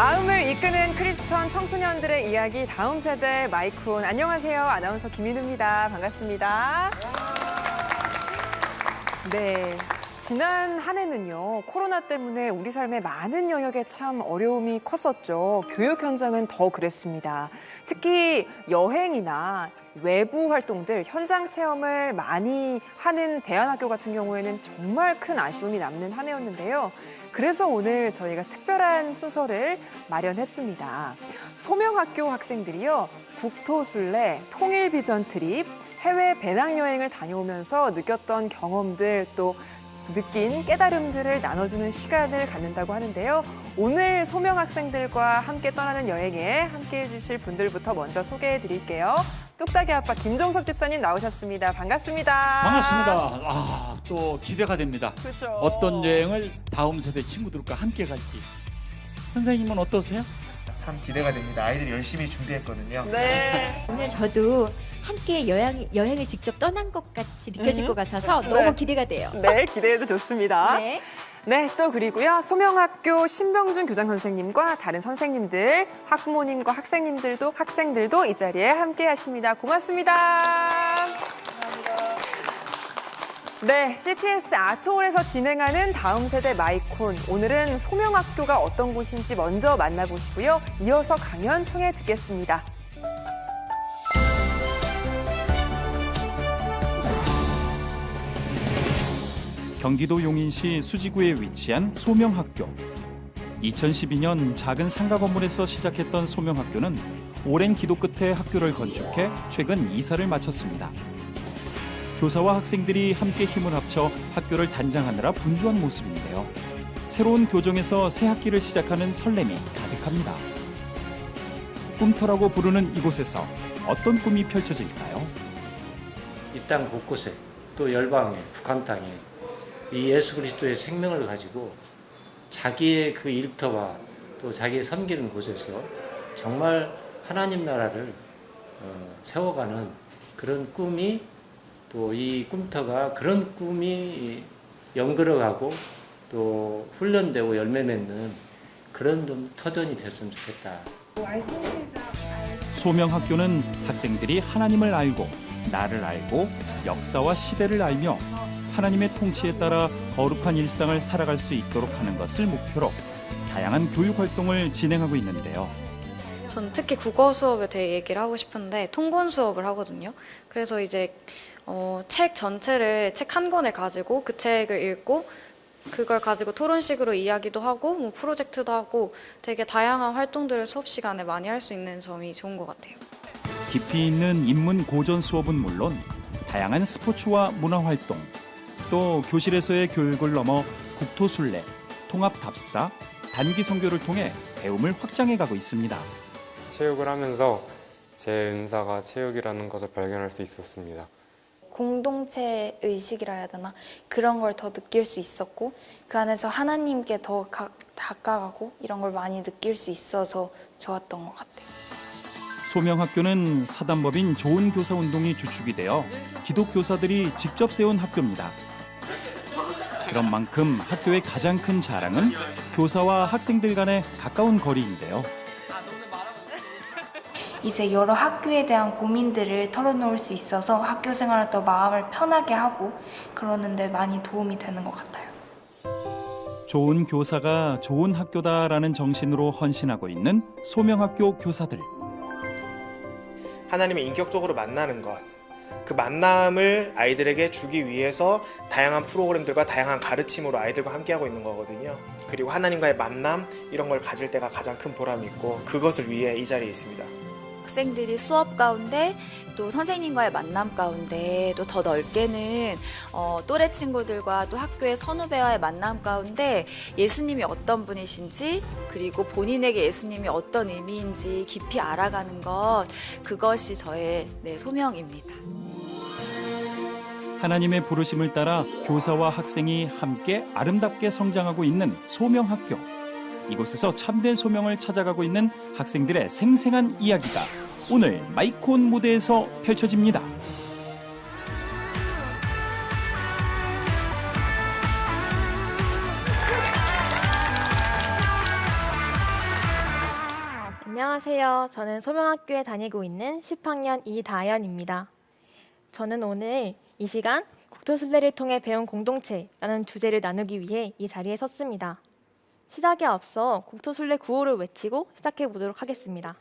마음을 이끄는 크리스천 청소년들의 이야기 다음 세대 마이콘. 안녕하세요. 아나운서 김인우입니다. 반갑습니다. 네. 지난 한 해는요, 코로나 때문에 우리 삶의 많은 영역에 참 어려움이 컸었죠. 교육 현장은 더 그랬습니다. 특히 여행이나 외부 활동들, 현장 체험을 많이 하는 대안학교 같은 경우에는 정말 큰 아쉬움이 남는 한 해였는데요. 그래서 오늘 저희가 특별한 순서를 마련했습니다. 소명학교 학생들이요, 국토순례, 통일비전 트립, 해외 배낭여행을 다녀오면서 느꼈던 경험들, 또 느낀 깨달음들을 나눠주는 시간을 갖는다고 하는데요. 오늘 소명 학생들과 함께 떠나는 여행에 함께해 주실 분들부터 먼저 소개해 드릴게요. 뚝딱이 아빠 김종석 집사님 나오셨습니다. 반갑습니다. 반갑습니다. 또 기대가 됩니다. 그렇죠. 어떤 여행을 다음 세대 친구들과 함께 갈지. 선생님은 어떠세요? 참 기대가 됩니다. 아이들이 열심히 준비했거든요. 네. 오늘 저도 함께 여행을 직접 떠난 것 같이 느껴질 것 같아서 네. 너무 기대가 돼요. 네, 기대해도 좋습니다. 네. 네, 또 그리고요. 소명학교 신병준 교장 선생님과 다른 선생님들, 학부모님과 학생들도 이 자리에 함께 하십니다. 고맙습니다. 네, CTS 아트홀에서 진행하는 다음 세대 마이콘. 오늘은 소명학교가 어떤 곳인지 먼저 만나보시고요. 이어서 강연 청해 듣겠습니다. 경기도 용인시 수지구에 위치한 소명학교. 2012년 작은 상가 건물에서 시작했던 소명학교는 오랜 기도 끝에 학교를 건축해 최근 이사를 마쳤습니다. 교사와 학생들이 함께 힘을 합쳐 학교를 단장하느라 분주한 모습인데요. 새로운 교정에서 새 학기를 시작하는 설렘이 가득합니다. 꿈터라고 부르는 이곳에서 어떤 꿈이 펼쳐질까요? 이 땅 곳곳에 또 열방에 북한 땅에 이 예수 그리스도의 생명을 가지고 자기의 그 일터와 또 자기의 섬기는 곳에서 정말 하나님 나라를 세워가는 그런 꿈이 또 이 꿈터가 그런 꿈이 연결어가고 또 훈련되고 열매 맺는 그런 좀 터전이 됐으면 좋겠다. 소명학교는 학생들이 하나님을 알고 나를 알고 역사와 시대를 알며 하나님의 통치에 따라 거룩한 일상을 살아갈 수 있도록 하는 것을 목표로 다양한 교육 활동을 진행하고 있는데요. 저는 특히 국어 수업에 대해 얘기를 하고 싶은데 통곤 수업을 하거든요. 그래서 이제 책 전체를 책 한 권을 가지고 그 책을 읽고 그걸 가지고 토론식으로 이야기도 하고 뭐 프로젝트도 하고 되게 다양한 활동들을 수업 시간에 많이 할 수 있는 점이 좋은 것 같아요. 깊이 있는 인문 고전 수업은 물론 다양한 스포츠와 문화 활동, 또 교실에서의 교육을 넘어 국토순례, 통합답사, 단기 선교를 통해 배움을 확장해가고 있습니다. 체육을 하면서 제 은사가 체육이라는 것을 발견할 수 있었습니다. 공동체 의식이라 해야 되나? 그런 걸 더 느낄 수 있었고 그 안에서 하나님께 더 다가가고 이런 걸 많이 느낄 수 있어서 좋았던 것 같아요. 소명학교는 사단법인 좋은 교사 운동이 주축이 되어 기독 교사들이 직접 세운 학교입니다. 그런 만큼 학교의 가장 큰 자랑은 교사와 학생들 간의 가까운 거리인데요. 이제 여러 학교에 대한 고민들을 털어놓을 수 있어서 학교 생활을 더 마음을 편하게 하고 그러는 데 많이 도움이 되는 것 같아요. 좋은 교사가 좋은 학교다라는 정신으로 헌신하고 있는 소명학교 교사들. 하나님을 인격적으로 만나는 것, 그 만남을 아이들에게 주기 위해서 다양한 프로그램들과 다양한 가르침으로 아이들과 함께하고 있는 거거든요. 그리고 하나님과의 만남, 이런 걸 가질 때가 가장 큰 보람이 있고 그것을 위해 이 자리에 있습니다. 학생들이 수업 가운데 또 선생님과의 만남 가운데 또 더 넓게는 또래 친구들과 또 학교의 선후배와의 만남 가운데 예수님이 어떤 분이신지 그리고 본인에게 예수님이 어떤 의미인지 깊이 알아가는 것, 그것이 저의 소명입니다. 하나님의 부르심을 따라 교사와 학생이 함께 아름답게 성장하고 있는 소명학교. 이곳에서 참된 소명을 찾아가고 있는 학생들의 생생한 이야기가 오늘 마이콘 무대에서 펼쳐집니다. 안녕하세요. 저는 소명학교에 다니고 있는 10학년 이다연입니다. 저는 오늘 이 시간 국토순례를 통해 배운 공동체라는 주제를 나누기 위해 이 자리에 섰습니다. 시작에 앞서 국토순례 구호를 외치고 시작해 보도록 하겠습니다.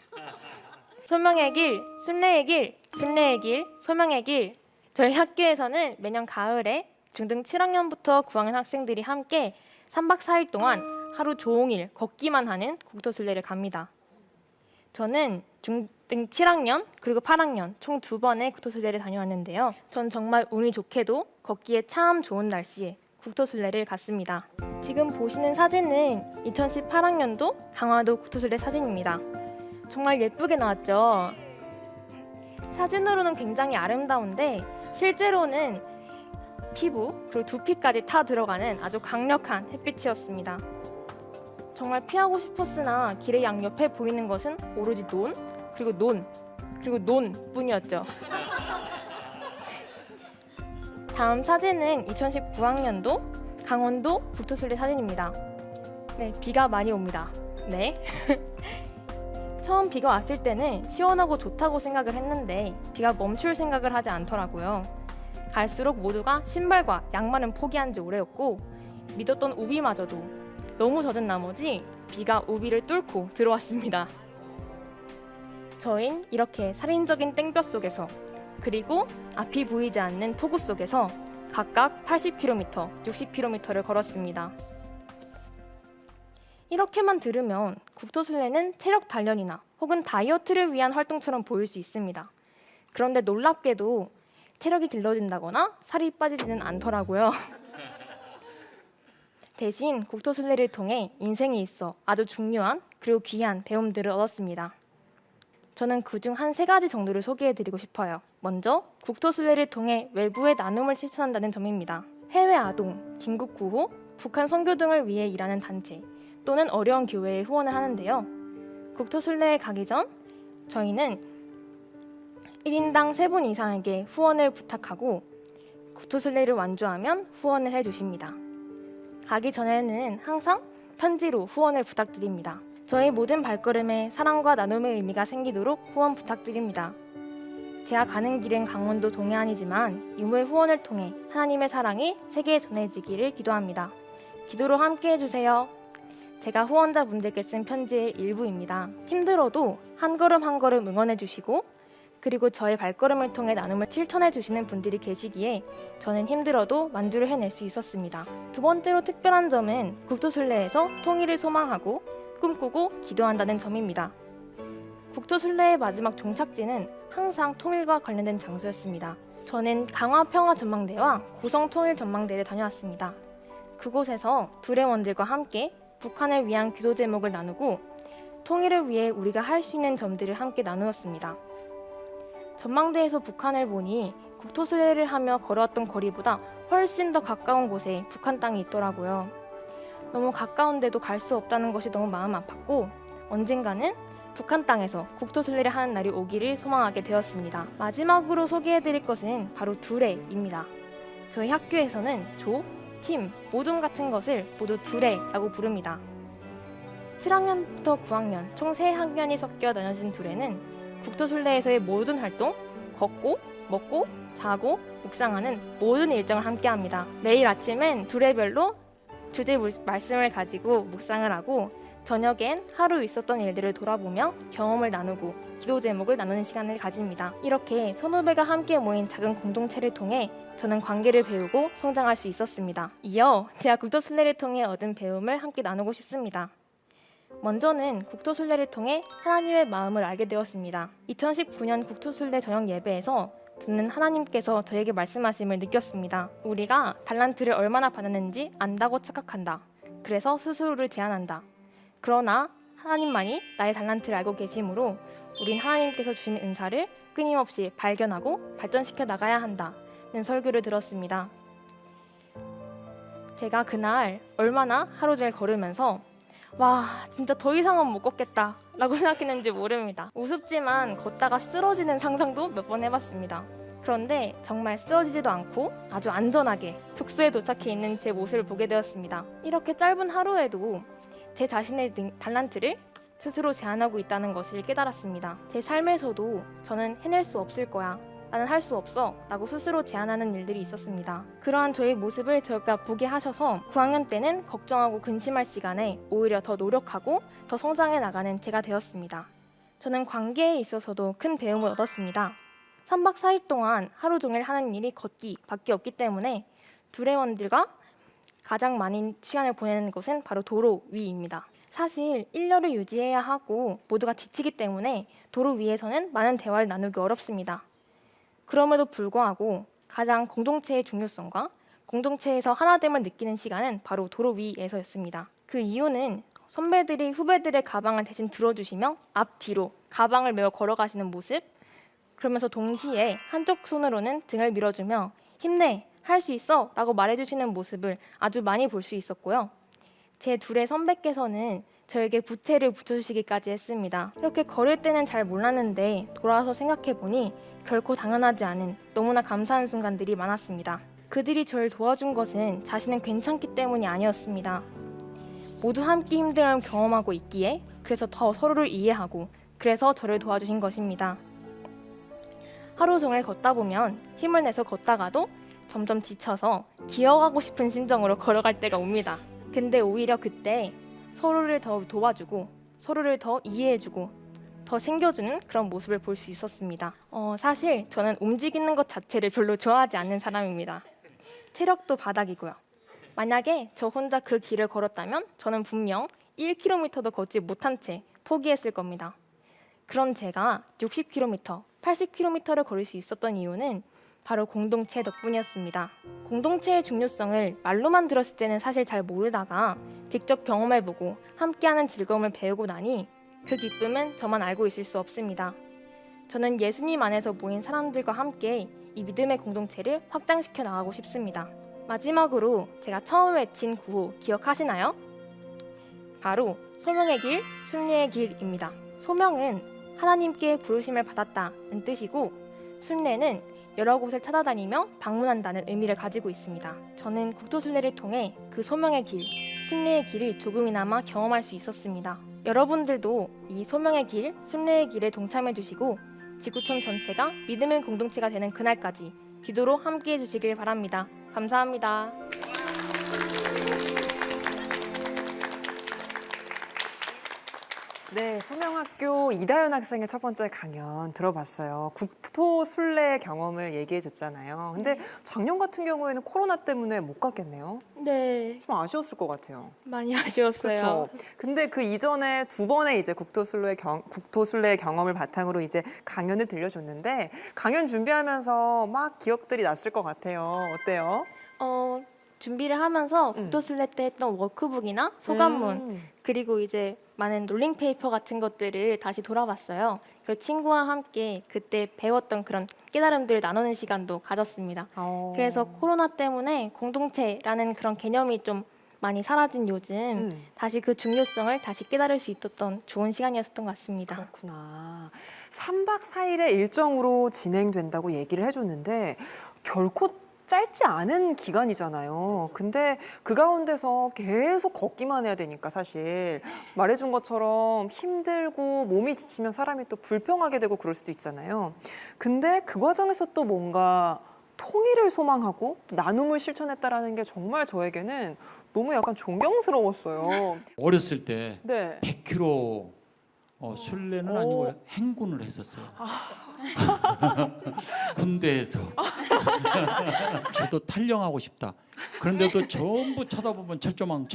소명의 길, 순례의 길, 순례의 길, 소명의 길. 저희 학교에서는 매년 가을에 중등 7학년부터 9학년 학생들이 함께 3박 4일 동안 하루 종일 걷기만 하는 국토순례를 갑니다. 저는 중등 7학년 그리고 8학년 총 2번의 국토순례를 다녀왔는데요. 전 정말 운이 좋게도 걷기에 참 좋은 날씨에 국토순례를 갔습니다. 지금 보시는 사진은 2018학년도 강화도 국토순례 사진입니다. 정말 예쁘게 나왔죠? 사진으로는 굉장히 아름다운데 실제로는 피부 그리고 두피까지 타 들어가는 아주 강력한 햇빛이었습니다. 정말 피하고 싶었으나 길의 양옆에 보이는 것은 오로지 논, 그리고 논뿐이었죠. 다음 사진은 2019학년도 강원도 국토순례 사진입니다. 네, 비가 많이 옵니다. 네. 처음 비가 왔을 때는 시원하고 좋다고 생각을 했는데 비가 멈출 생각을 하지 않더라고요. 갈수록 모두가 신발과 양말은 포기한 지 오래였고 믿었던 우비마저도 너무 젖은 나머지 비가 우비를 뚫고 들어왔습니다. 저흰 이렇게 살인적인 땡볕 속에서 그리고 앞이 보이지 않는 폭우 속에서 각각 80km, 60km를 걸었습니다. 이렇게만 들으면 국토순례는 체력 단련이나 혹은 다이어트를 위한 활동처럼 보일 수 있습니다. 그런데 놀랍게도 체력이 길러진다거나 살이 빠지지는 않더라고요. 대신 국토순례를 통해 인생에 있어 아주 중요한 그리고 귀한 배움들을 얻었습니다. 저는 그중 한 3가지 정도를 소개해드리고 싶어요. 먼저 국토순례를 통해 외부의 나눔을 실천한다는 점입니다. 해외 아동, 긴급 구호, 북한 선교 등을 위해 일하는 단체 또는 어려운 교회에 후원을 하는데요. 국토순례에 가기 전 저희는 1인당 3분 이상에게 후원을 부탁하고 국토순례를 완주하면 후원을 해주십니다. 가기 전에는 항상 편지로 후원을 부탁드립니다. 저희 모든 발걸음에 사랑과 나눔의 의미가 생기도록 후원 부탁드립니다. 제가 가는 길은 강원도 동해안이지만 유무의 후원을 통해 하나님의 사랑이 세계에 전해지기를 기도합니다. 기도로 함께 해주세요. 제가 후원자분들께 쓴 편지의 일부입니다. 힘들어도 한 걸음 한 걸음 응원해주시고 그리고 저의 발걸음을 통해 나눔을 실천해주시는 분들이 계시기에 저는 힘들어도 만주를 해낼 수 있었습니다. 2번째로 특별한 점은 국토순례에서 통일을 소망하고 꿈꾸고 기도한다는 점입니다. 국토순례의 마지막 종착지는 항상 통일과 관련된 장소였습니다. 저는 강화평화전망대와 고성통일전망대를 다녀왔습니다. 그곳에서 두레원들과 함께 북한을 위한 기도 제목을 나누고 통일을 위해 우리가 할 수 있는 점들을 함께 나누었습니다. 전망대에서 북한을 보니 국토순례를 하며 걸어왔던 거리보다 훨씬 더 가까운 곳에 북한 땅이 있더라고요. 너무 가까운데도 갈 수 없다는 것이 너무 마음 아팠고 언젠가는 북한 땅에서 국토순례를 하는 날이 오기를 소망하게 되었습니다. 마지막으로 소개해드릴 것은 바로 두레입니다. 저희 학교에서는 조, 팀, 모둠 같은 것을 모두 두레라고 부릅니다. 7학년부터 9학년 총 3학년이 섞여 나눠진 두레는 국토순례에서의 모든 활동, 걷고, 먹고, 자고, 묵상하는 모든 일정을 함께합니다. 매일 아침엔 두레별로 주제 말씀을 가지고 묵상을 하고 저녁엔 하루 있었던 일들을 돌아보며 경험을 나누고 기도 제목을 나누는 시간을 가집니다. 이렇게 1,500가 함께 모인 작은 공동체를 통해 저는 관계를 배우고 성장할 수 있었습니다. 이어 제가 국토순례를 통해 얻은 배움을 함께 나누고 싶습니다. 먼저는 국토순례를 통해 하나님의 마음을 알게 되었습니다. 2019년 국토순례 저녁 예배에서 듣는 하나님께서 저에게 말씀하심을 느꼈습니다. 우리가 달란트를 얼마나 받았는지 안다고 착각한다. 그래서 스스로를 제한한다. 그러나 하나님만이 나의 달란트를 알고 계시므로 우린 하나님께서 주신 은사를 끊임없이 발견하고 발전시켜 나가야 한다는 설교를 들었습니다. 제가 그날 얼마나 하루 종일 걸으면서 와 진짜 더 이상은 못 걷겠다 라고 생각했는지 모릅니다. 우습지만 걷다가 쓰러지는 상상도 몇 번 해봤습니다. 그런데 정말 쓰러지지도 않고 아주 안전하게 숙소에 도착해 있는 제 모습을 보게 되었습니다. 이렇게 짧은 하루에도 제 자신의 달란트를 스스로 제한하고 있다는 것을 깨달았습니다. 제 삶에서도 저는 해낼 수 없을 거야, 나는 할 수 없어 라고 스스로 제안하는 일들이 있었습니다. 그러한 저의 모습을 저희가 보게 하셔서 9학년 때는 걱정하고 근심할 시간에 오히려 더 노력하고 더 성장해 나가는 제가 되었습니다. 저는 관계에 있어서도 큰 배움을 얻었습니다. 3박 4일 동안 하루 종일 하는 일이 걷기밖에 없기 때문에 둘의원들과 가장 많은 시간을 보내는 곳은 바로 도로 위입니다. 사실 일렬을 유지해야 하고 모두가 지치기 때문에 도로 위에서는 많은 대화를 나누기 어렵습니다. 그럼에도 불구하고 가장 공동체의 중요성과 공동체에서 하나됨을 느끼는 시간은 바로 도로 위에서였습니다. 그 이유는 선배들이 후배들의 가방을 대신 들어주시며 앞뒤로 가방을 메고 걸어가시는 모습, 그러면서 동시에 한쪽 손으로는 등을 밀어주며 힘내, 할 수 있어 라고 말해주시는 모습을 아주 많이 볼 수 있었고요. 제 둘의 선배께서는 저에게 부채를 붙여주시기까지 했습니다. 이렇게 걸을 때는 잘 몰랐는데 돌아와서 생각해보니 결코 당연하지 않은 너무나 감사한 순간들이 많았습니다. 그들이 저를 도와준 것은 자신은 괜찮기 때문이 아니었습니다. 모두 함께 힘듦을 경험하고 있기에 그래서 더 서로를 이해하고 그래서 저를 도와주신 것입니다. 하루 종일 걷다 보면 힘을 내서 걷다가도 점점 지쳐서 기어가고 싶은 심정으로 걸어갈 때가 옵니다. 근데 오히려 그때 서로를 더 도와주고 서로를 더 이해해주고 더 챙겨주는 그런 모습을 볼 수 있었습니다. 사실 저는 움직이는 것 자체를 별로 좋아하지 않는 사람입니다. 체력도 바닥이고요. 만약에 저 혼자 그 길을 걸었다면 저는 분명 1km도 걷지 못한 채 포기했을 겁니다. 그런 제가 60km, 80km를 걸을 수 있었던 이유는 바로 공동체 덕분이었습니다. 공동체의 중요성을 말로만 들었을 때는 사실 잘 모르다가 직접 경험해보고 함께하는 즐거움을 배우고 나니 그 기쁨은 저만 알고 있을 수 없습니다. 저는 예수님 안에서 모인 사람들과 함께 이 믿음의 공동체를 확장시켜 나가고 싶습니다. 마지막으로 제가 처음 외친 구호 기억하시나요? 바로 소명의 길, 순례의 길입니다. 소명은 하나님께 부르심을 받았다는 뜻이고 순례는 여러 곳을 찾아다니며 방문한다는 의미를 가지고 있습니다. 저는 국토순례를 통해 그 소명의 길, 순례의 길을 조금이나마 경험할 수 있었습니다. 여러분들도 이 소명의 길, 순례의 길에 동참해 주시고 지구촌 전체가 믿음의 공동체가 되는 그날까지 기도로 함께해 주시길 바랍니다. 감사합니다. 네, 소명학교 이다연 학생의 첫 번째 강연 들어봤어요. 국토순례 경험을 얘기해줬잖아요. 근데 작년 같은 경우에는 코로나 때문에 못 갔겠네요. 네, 좀 아쉬웠을 것 같아요. 많이 아쉬웠어요. 그렇죠. 근데 그 이전에 두 번의 이제 국토순례 경험을 바탕으로 이제 강연을 들려줬는데 강연 준비하면서 막 기억들이 났을 것 같아요. 어때요? 준비를 하면서 국토순례 때 했던 워크북이나 소감문 그리고 이제 많은 롤링페이퍼 같은 것들을 다시 돌아봤어요. 그리고 친구와 함께 그때 배웠던 그런 깨달음들을 나누는 시간도 가졌습니다. 그래서 코로나 때문에 공동체라는 그런 개념이 좀 많이 사라진 요즘 다시 그 중요성을 다시 깨달을 수 있었던 좋은 시간이었던 것 같습니다. 그렇구나. 3박 4일의 일정으로 진행된다고 얘기를 해줬는데 결코 짧지 않은 기간이잖아요. 근데 그 가운데서 계속 걷기만 해야 되니까 사실 말해준 것처럼 힘들고 몸이 지치면 사람이 또 불평하게 되고 그럴 수도 있잖아요. 근데 그 과정에서 또 뭔가 통일을 소망하고 나눔을 실천했다라는 게 정말 저에게는 너무 약간 존경스러웠어요. 어렸을 때 네. 100km 순례는 아니고 행군을 했었어요. 군대에서. 저도 탈영하고 싶다. 그런데도 전부 쳐다보면 철조망.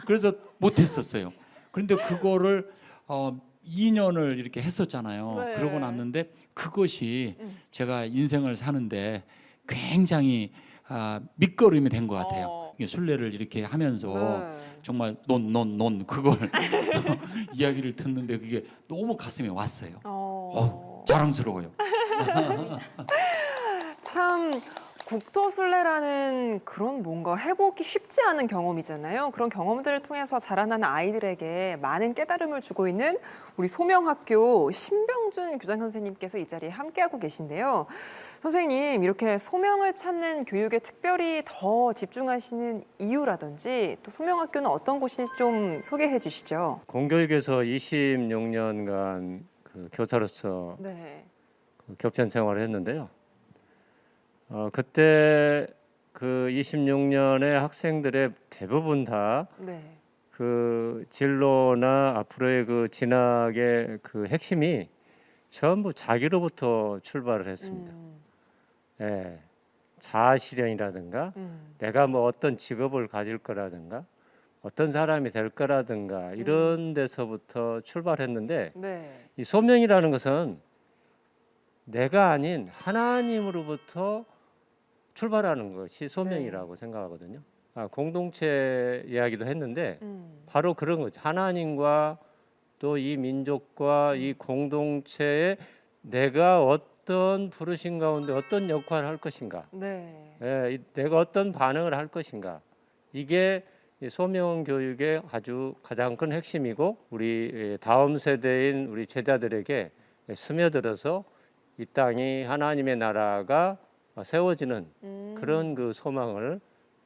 그래서 못했었어요. 그런데 그거를 2년을 이렇게 했었잖아요. 네. 그러고 났는데 그것이 제가 인생을 사는데 굉장히 밑거름이 된 것 같아요. 순례를 이렇게 하면서 정말 논 그걸 이야기를 듣는데 그게 너무 가슴에 왔어요. 자랑스러워요. 참 국토순례라는 사실은 그런 뭔가 해보기 쉽지 않은 경험이잖아요. 그런 경험들을 통해서 자라나는 아이들에게 많은 깨달음을 주고 있는 우리 소명학교 신병준 교장 선생님께서 이 자리에 함께하고 계신데요. 선생님, 이렇게 소명을 찾는 교육에 특별히 더 집중하시는 이유라든지 또 소명학교는 어떤 곳인지 좀 소개해 주시죠. 공교육에서 26년간 그 교사로서 네. 그 교편 생활을 했는데요. 그때 그 26년의 학생들의 대부분 다 그 진로나 앞으로의 그 진학의 그 핵심이 전부 자기로부터 출발을 했습니다. 예, 자아 실현이라든가 내가 뭐 어떤 직업을 가질 거라든가 어떤 사람이 될 거라든가 이런 데서부터 출발했는데 이 소명이라는 것은 내가 아닌 하나님으로부터 출발하는 것이 소명이라고 생각하거든요. 공동체 이야기도 했는데 바로 그런 거죠. 하나님과 또 이 민족과 이 공동체에 내가 어떤 부르심 가운데 어떤 역할을 할 것인가, 내가 어떤 반응을 할 것인가, 이게 소명 교육의 아주 가장 큰 핵심이고 우리 다음 세대인 우리 제자들에게 스며들어서 이 땅이 하나님의 나라가 세워지는 그런 그 소망을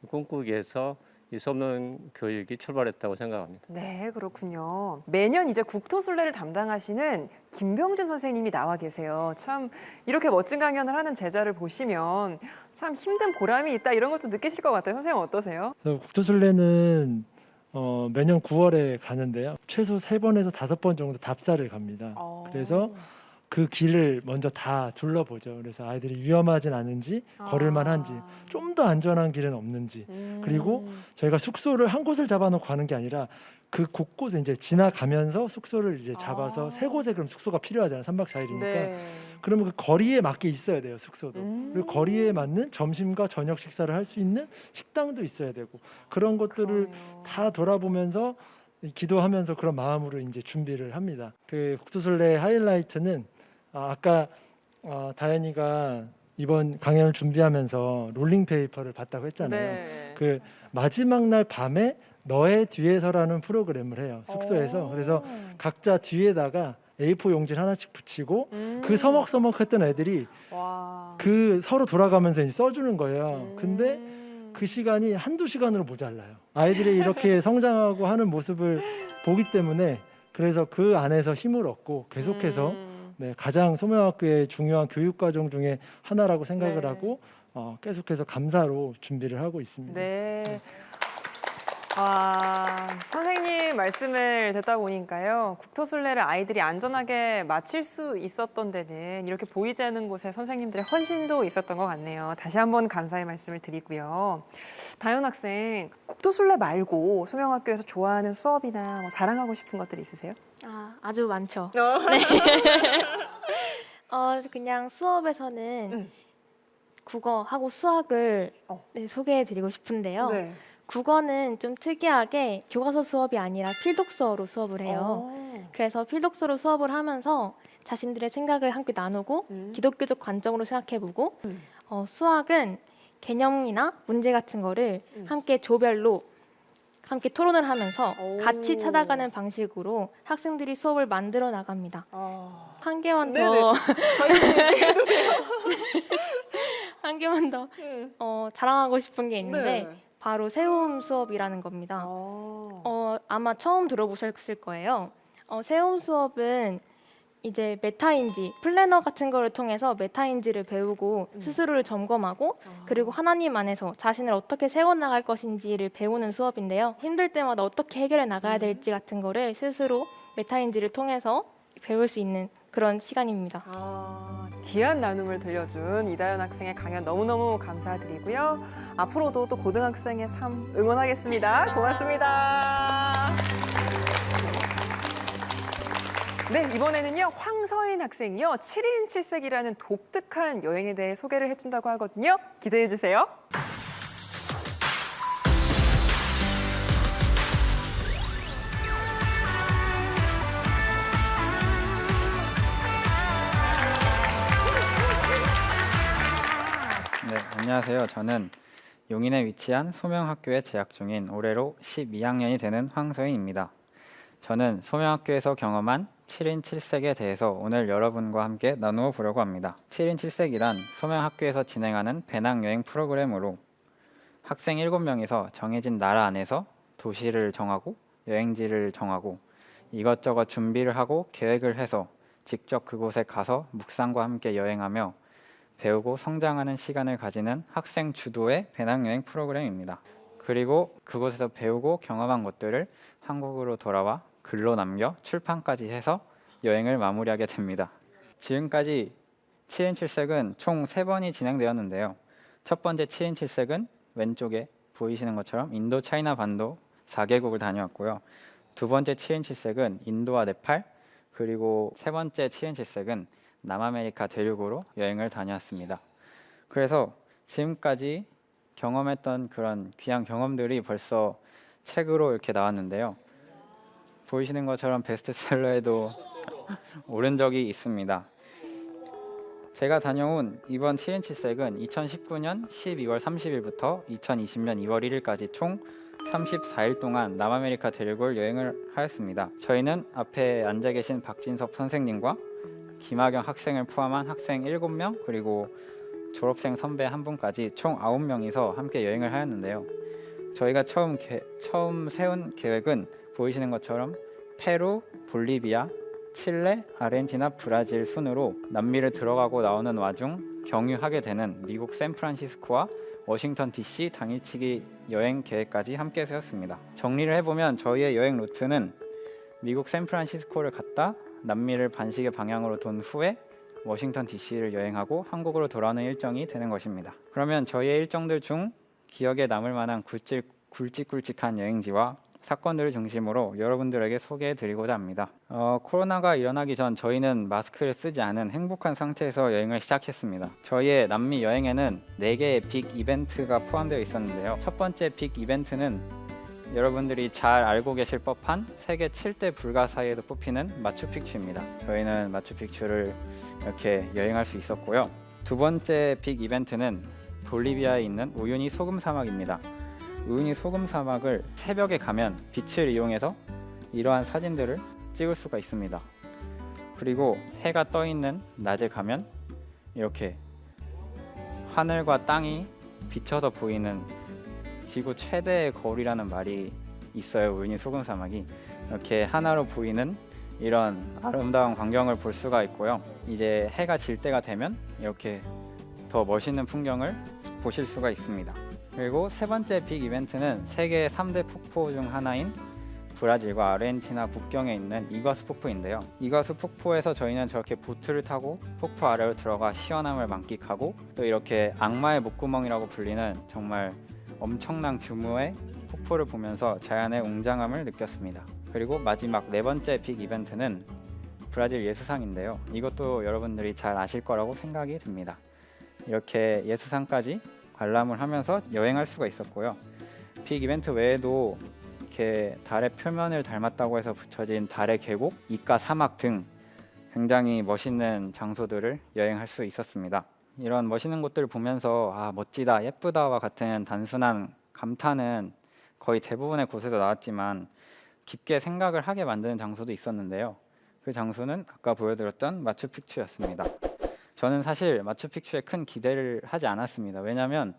꿈꾸기 위해서 이 소명 교육이 출발했다고 생각합니다. 네, 그렇군요. 매년 이제 국토순례를 담당하시는 김병준 선생님이 나와 계세요. 참 이렇게 멋진 강연을 하는 제자를 보시면 참 힘든 보람이 있다 이런 것도 느끼실 것 같아요. 선생님 어떠세요? 국토순례는 매년 9월에 가는데요. 최소 3번에서 5번 정도 답사를 갑니다. 그래서 그 길을 먼저 다 둘러보죠. 그래서 아이들이 위험하진 않은지 걸을만한지 좀 더 안전한 길은 없는지 그리고 저희가 숙소를 한 곳을 잡아놓고 가는 게 아니라 그 곳곳에 이제 지나가면서 숙소를 이제 잡아서 3곳에 그럼 숙소가 필요하잖아요. 3박 4일이니까. 그러면 그 거리에 맞게 있어야 돼요. 숙소도. 그리고 거리에 맞는 점심과 저녁 식사를 할 수 있는 식당도 있어야 되고 그런 것들을 다 돌아보면서 기도하면서 그런 마음으로 이제 준비를 합니다. 그 국토순례 하이라이트는 아까 다현이가 이번 강연을 준비하면서 롤링페이퍼를 봤다고 했잖아요. 그 마지막 날 밤에 너의 뒤에서라는 프로그램을 해요. 숙소에서. 그래서 각자 뒤에다가 A4 용지를 하나씩 붙이고 그 서먹서먹했던 애들이 그 서로 돌아가면서 이제 써주는 거예요. 근데 그 시간이 1-2시간으로 모자라요. 아이들이 이렇게 성장하고 하는 모습을 보기 때문에 그래서 그 안에서 힘을 얻고 계속해서 가장 소명학교의 중요한 교육과정 중에 하나라고 생각을 하고 계속해서 감사로 준비를 하고 있습니다. 네. 선생님 말씀을 듣다 보니까요. 국토순례를 아이들이 안전하게 마칠 수 있었던 데는 이렇게 보이지 않는 곳에 선생님들의 헌신도 있었던 것 같네요. 다시 한번 감사의 말씀을 드리고요. 다현 학생, 국토순례 말고 소명학교에서 좋아하는 수업이나 뭐 자랑하고 싶은 것들이 있으세요? 아주 많죠. 네. 그냥 수업에서는 국어하고 수학을 소개해드리고 싶은데요. 국어는 좀 특이하게 교과서 수업이 아니라 필독서로 수업을 해요. 그래서 필독서로 수업을 하면서 자신들의 생각을 함께 나누고 기독교적 관점으로 생각해보고 수학은 개념이나 문제 같은 거를 함께 조별로 함께 토론을 하면서 같이 찾아가는 방식으로 학생들이 수업을 만들어 나갑니다. 한 개만 더 한 개만 더 자랑하고 싶은 게 있는데 바로 세움 수업이라는 겁니다. 아마 처음 들어보셨을 거예요. 세움 수업은 이제 메타인지, 플래너 같은 거를 통해서 메타인지를 배우고 스스로를 점검하고 그리고 하나님 안에서 자신을 어떻게 세워나갈 것인지를 배우는 수업인데요. 힘들 때마다 어떻게 해결해 나가야 될지 같은 거를 스스로 메타인지를 통해서 배울 수 있는 그런 시간입니다. 귀한 나눔을 들려준 이다현 학생의 강연 너무너무 감사드리고요. 앞으로도 또 고등학생의 삶 응원하겠습니다. 고맙습니다. 네, 이번에는요. 황서인 학생이요. 7인 7색이라는 독특한 여행에 대해 소개를 해준다고 하거든요. 기대해 주세요. 네, 안녕하세요. 저는 용인에 위치한 소명학교에 재학 중인 올해로 12학년이 되는 황소인입니다. 저는 소명학교에서 경험한 7인 7색에 대해서 오늘 여러분과 함께 나누어 보려고 합니다. 7인 7색이란 소명학교에서 진행하는 배낭여행 프로그램으로 학생 7명이서 정해진 나라 안에서 도시를 정하고 여행지를 정하고 이것저것 준비를 하고 계획을 해서 직접 그곳에 가서 묵상과 함께 여행하며 배우고 성장하는 시간을 가지는 학생 주도의 배낭여행 프로그램입니다. 그리고 그곳에서 배우고 경험한 것들을 한국으로 돌아와 글로 남겨 출판까지 해서 여행을 마무리하게 됩니다. 지금까지 7인 7색은 총 3번이 진행되었는데요. 첫 번째 7인 7색은 왼쪽에 보이시는 것처럼 인도, 차이나, 반도 4개국을 다녀왔고요. 두 번째 7인 7색은 인도와 네팔, 그리고 세 번째 7인 7색은 남아메리카 대륙으로 여행을 다녀왔습니다. 그래서 지금까지 경험했던 그런 귀한 경험들이 벌써 책으로 이렇게 나왔는데요. 보이시는 것처럼 베스트셀러에도 오른 적이 있습니다. 제가 다녀온 이번 7인 7색은 2019년 12월 30일부터 2020년 2월 1일까지 총 34일 동안 남아메리카 대륙을 여행을 하였습니다. 저희는 앞에 앉아 계신 박진섭 선생님과 김하경 학생을 포함한 학생 7명 그리고 졸업생 선배 1분까지 총 9명이서 함께 여행을 하였는데요. 저희가 처음 세운 계획은 보이시는 것처럼 페루, 볼리비아, 칠레, 아르헨티나, 브라질 순으로 남미를 들어가고 나오는 와중 경유하게 되는 미국 샌프란시스코와 워싱턴 DC 당일치기 여행 계획까지 함께 세웠습니다. 정리를 해보면 저희의 여행 루트는 미국 샌프란시스코를 갔다 남미를 반시계 방향으로 돈 후에 워싱턴 DC를 여행하고 한국으로 돌아오는 일정이 되는 것입니다. 그러면 저희의 일정들 중 기억에 남을 만한 굵직굵직한 여행지와 사건들을 중심으로 여러분들에게 소개해드리고자 합니다. 코로나가 일어나기 전 저희는 마스크를 쓰지 않은 행복한 상태에서 여행을 시작했습니다. 저희의 남미 여행에는 4개의 빅 이벤트가 포함되어 있었는데요. 첫 번째 빅 이벤트는 여러분들이 잘 알고 계실 법한 세계 7대 불가사의에도 뽑히는 마추픽추입니다. 저희는 마추픽추를 이렇게 여행할 수 있었고요. 두 번째 빅 이벤트는 볼리비아에 있는 우유니 소금 사막입니다. 우유니 소금 사막을 새벽에 가면 빛을 이용해서 이러한 사진들을 찍을 수가 있습니다. 그리고 해가 떠 있는 낮에 가면 이렇게 하늘과 땅이 비쳐서 보이는 지구 최대의 거울이라는 말이 있어요. 우유니 소금 사막이 이렇게 하나로 보이는 이런 아름다운 광경을 볼 수가 있고요. 이제 해가 질 때가 되면 이렇게 더 멋있는 풍경을 보실 수가 있습니다. 그리고 세 번째 빅 이벤트는 세계 3대 폭포 중 하나인 브라질과 아르헨티나 국경에 있는 이과수 폭포인데요. 이과수 폭포에서 저희는 저렇게 보트를 타고 폭포 아래로 들어가 시원함을 만끽하고 또 이렇게 악마의 목구멍이라고 불리는 정말 엄청난 규모의 폭포를 보면서 자연의 웅장함을 느꼈습니다. 그리고 마지막 네 번째 빅 이벤트는 브라질 예수상인데요. 이것도 여러분들이 잘 아실 거라고 생각이 듭니다. 이렇게 예수상까지 관람을 하면서 여행할 수가 있었고요. 빅 이벤트 외에도 이렇게 달의 표면을 닮았다고 해서 붙여진 달의 계곡, 이까 사막 등 굉장히 멋있는 장소들을 여행할 수 있었습니다. 이런 멋있는 곳들을 보면서 아 멋지다, 예쁘다와 같은 단순한 감탄은 거의 대부분의 곳에서 나왔지만 깊게 생각을 하게 만드는 장소도 있었는데요. 그 장소는 아까 보여드렸던 마추픽추였습니다. 저는 사실 마추픽추에 큰 기대를 하지 않았습니다. 왜냐하면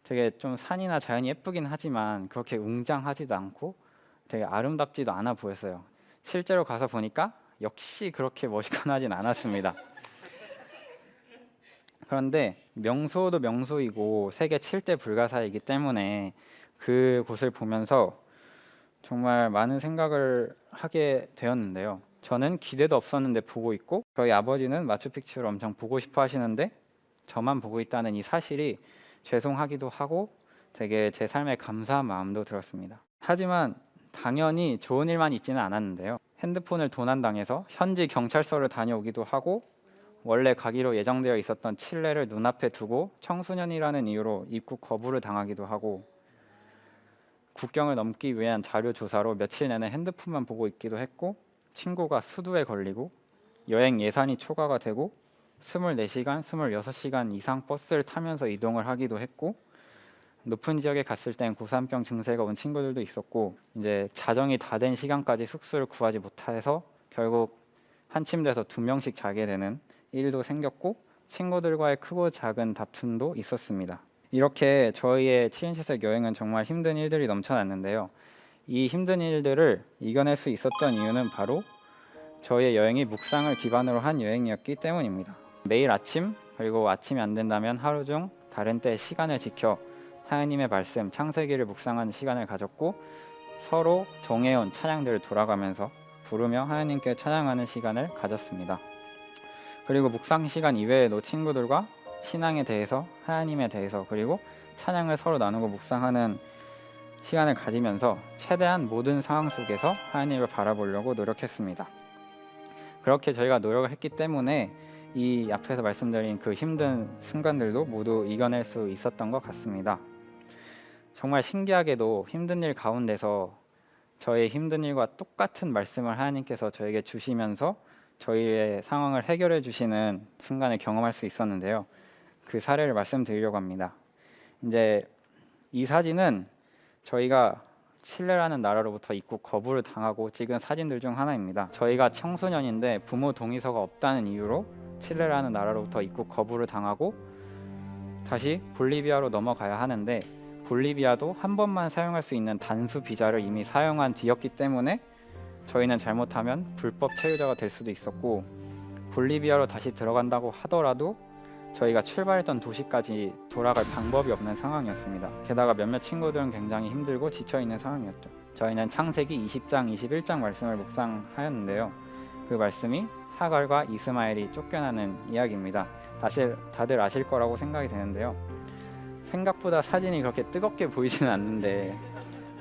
되게 좀 산이나 자연이 예쁘긴 하지만 그렇게 웅장하지도 않고 되게 아름답지도 않아 보였어요. 실제로 가서 보니까 역시 그렇게 멋있거나 하진 않았습니다. 그런데 명소도 명소이고 세계 7대 불가사이기 때문에 그 곳을 보면서 정말 많은 생각을 하게 되었는데요. 저는 기대도 없었는데 보고 있고 저희 아버지는 마추픽추를 엄청 보고 싶어 하시는데 저만 보고 있다는 이 사실이 죄송하기도 하고 되게 제 삶에 감사한 마음도 들었습니다. 하지만 당연히 좋은 일만 있지는 않았는데요. 핸드폰을 도난당해서 현지 경찰서를 다녀오기도 하고 원래 가기로 예정되어 있었던 칠레를 눈앞에 두고 청소년이라는 이유로 입국 거부를 당하기도 하고 국경을 넘기 위한 자료 조사로 며칠 내내 핸드폰만 보고 있기도 했고 친구가 수두에 걸리고 여행 예산이 초과가 되고 24시간, 26시간 이상 버스를 타면서 이동을 하기도 했고 높은 지역에 갔을 땐 고산병 증세가 온 친구들도 있었고 이제 자정이 다 된 시간까지 숙소를 구하지 못해서 결국 한 침대에서 2명씩 자게 되는 일도 생겼고 친구들과의 크고 작은 다툼도 있었습니다. 이렇게 저희의 7인 7색 여행은 정말 힘든 일들이 넘쳐났는데요. 이 힘든 일들을 이겨낼 수 있었던 이유는 바로 저희의 여행이 묵상을 기반으로 한 여행이었기 때문입니다. 매일 아침 그리고 아침이 안 된다면 하루 중 다른 때의 시간을 지켜 하나님의 말씀 창세기를 묵상하는 시간을 가졌고 서로 정해온 찬양들을 돌아가면서 부르며 하나님께 찬양하는 시간을 가졌습니다. 그리고 묵상 시간 이외에도 친구들과 신앙에 대해서 하나님에 대해서 그리고 찬양을 서로 나누고 묵상하는 시간을 가지면서 최대한 모든 상황 속에서 하나님을 바라보려고 노력했습니다. 그렇게 저희가 노력을 했기 때문에 이 앞에서 말씀드린 그 힘든 순간들도 모두 이겨낼 수 있었던 것 같습니다. 정말 신기하게도 힘든 일 가운데서 저희의 힘든 일과 똑같은 말씀을 하나님께서 저에게 주시면서 저희의 상황을 해결해 주시는 순간을 경험할 수 있었는데요. 그 사례를 말씀드리려고 합니다. 이제 이 사진은 저희가 칠레라는 나라로부터 입국 거부를 당하고 찍은 사진들 중 하나입니다. 저희가 청소년인데 부모 동의서가 없다는 이유로 칠레라는 나라로부터 입국 거부를 당하고 다시 볼리비아로 넘어가야 하는데 볼리비아도 한 번만 사용할 수 있는 단수 비자를 이미 사용한 뒤였기 때문에 저희는 잘못하면 불법 체류자가 될 수도 있었고 볼리비아로 다시 들어간다고 하더라도 저희가 출발했던 도시까지 돌아갈 방법이 없는 상황이었습니다. 게다가 몇몇 친구들은 굉장히 힘들고 지쳐있는 상황이었죠. 저희는 창세기 20장, 21장 말씀을 묵상하였는데요. 그 말씀이 하갈과 이스마엘이 쫓겨나는 이야기입니다. 다들 아실 거라고 생각이 되는데요. 생각보다 사진이 그렇게 뜨겁게 보이지는 않는데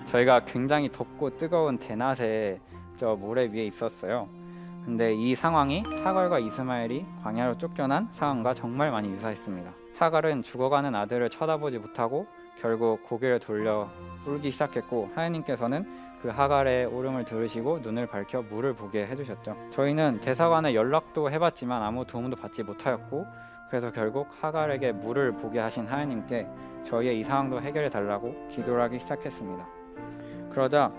저희가 굉장히 덥고 뜨거운 대낮에 저 모래 위에 있었어요. 근데 이 상황이 하갈과 이스마엘이 광야로 쫓겨난 상황과 정말 많이 유사했습니다. 하갈은 죽어가는 아들을 쳐다보지 못하고 결국 고개를 돌려 울기 시작했고 하나님께서는 그 하갈의 울음을 들으시고 눈을 밝혀 물을 보게 해주셨죠. 저희는 대사관에 연락도 해봤지만 아무 도움도 받지 못하였고 그래서 결국 하갈에게 물을 보게 하신 하나님께 저희의 이 상황도 해결해 달라고 기도를 하기 시작했습니다. 그러자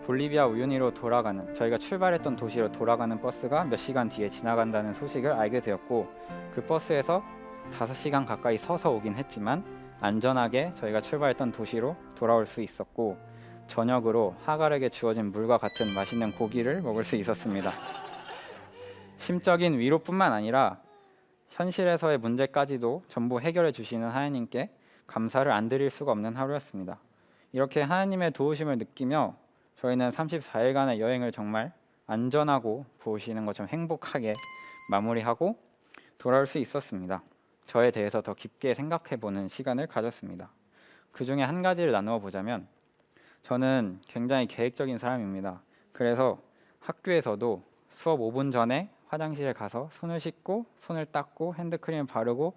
볼리비아 우유니로 돌아가는 저희가 출발했던 도시로 돌아가는 버스가 몇 시간 뒤에 지나간다는 소식을 알게 되었고 그 버스에서 5시간 가까이 서서 오긴 했지만 안전하게 저희가 출발했던 도시로 돌아올 수 있었고 저녁으로 하갈에게 주어진 물과 같은 맛있는 고기를 먹을 수 있었습니다. 심적인 위로뿐만 아니라 현실에서의 문제까지도 전부 해결해 주시는 하나님께 감사를 안 드릴 수가 없는 하루였습니다. 이렇게 하나님의 도우심을 느끼며 저희는 34일간의 여행을 정말 안전하고 보시는 것처럼 행복하게 마무리하고 돌아올 수 있었습니다. 저에 대해서 더 깊게 생각해보는 시간을 가졌습니다. 그 중에 한 가지를 나누어 보자면 저는 굉장히 계획적인 사람입니다. 그래서 학교에서도 수업 5분 전에 화장실에 가서 손을 씻고 손을 닦고 핸드크림 바르고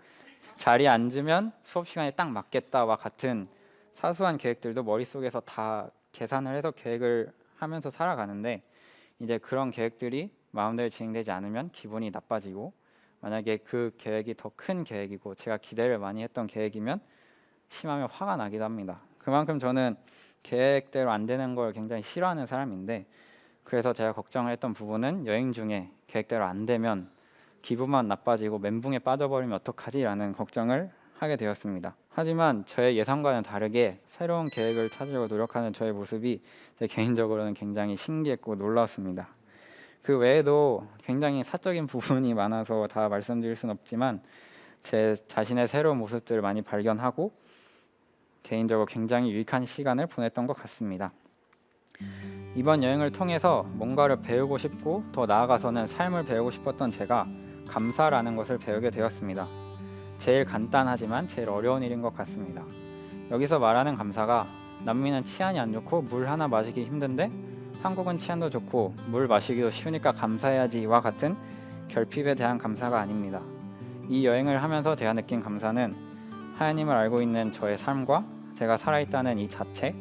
자리에 앉으면 수업 시간에 딱 맞겠다와 같은 사소한 계획들도 머릿속에서 다 계산을 해서 계획을 하면서 살아가는데 이제 그런 계획들이 마음대로 진행되지 않으면 기분이 나빠지고 만약에 그 계획이 더 큰 계획이고 제가 기대를 많이 했던 계획이면 심하면 화가 나기도 합니다. 그만큼 저는 계획대로 안 되는 걸 굉장히 싫어하는 사람인데 그래서 제가 걱정을 했던 부분은 여행 중에 계획대로 안 되면 기분만 나빠지고 멘붕에 빠져버리면 어떡하지라는 걱정을 하게 되었습니다. 하지만 저의 예상과는 다르게 새로운 계획을 찾으려고 노력하는 저의 모습이 제 개인적으로는 굉장히 신기했고 놀라웠습니다. 그 외에도 굉장히 사적인 부분이 많아서 다 말씀드릴 수는 없지만 제 자신의 새로운 모습들을 많이 발견하고 개인적으로 굉장히 유익한 시간을 보냈던 것 같습니다. 이번 여행을 통해서 뭔가를 배우고 싶고 더 나아가서는 삶을 배우고 싶었던 제가 감사라는 것을 배우게 되었습니다. 제일 간단하지만 제일 어려운 일인 것 같습니다. 여기서 말하는 감사가 남미는 치안이 안 좋고 물 하나 마시기 힘든데 한국은 치안도 좋고 물 마시기도 쉬우니까 감사해야지와 같은 결핍에 대한 감사가 아닙니다. 이 여행을 하면서 제가 느낀 감사는 하나님을 알고 있는 저의 삶과 제가 살아있다는 이 자체,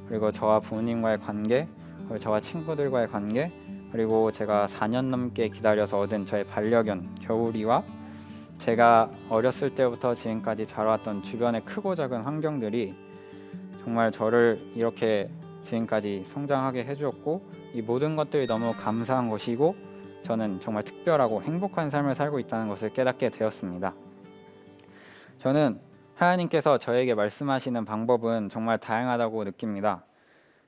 그리고 저와 부모님과의 관계, 그리고 저와 친구들과의 관계, 그리고 제가 4년 넘게 기다려서 얻은 저의 반려견 겨울이와 제가 어렸을 때부터 지금까지 자라왔던 주변의 크고 작은 환경들이 정말 저를 이렇게 지금까지 성장하게 해주었고 이 모든 것들이 너무 감사한 것이고 저는 정말 특별하고 행복한 삶을 살고 있다는 것을 깨닫게 되었습니다. 저는 하나님께서 저에게 말씀하시는 방법은 정말 다양하다고 느낍니다.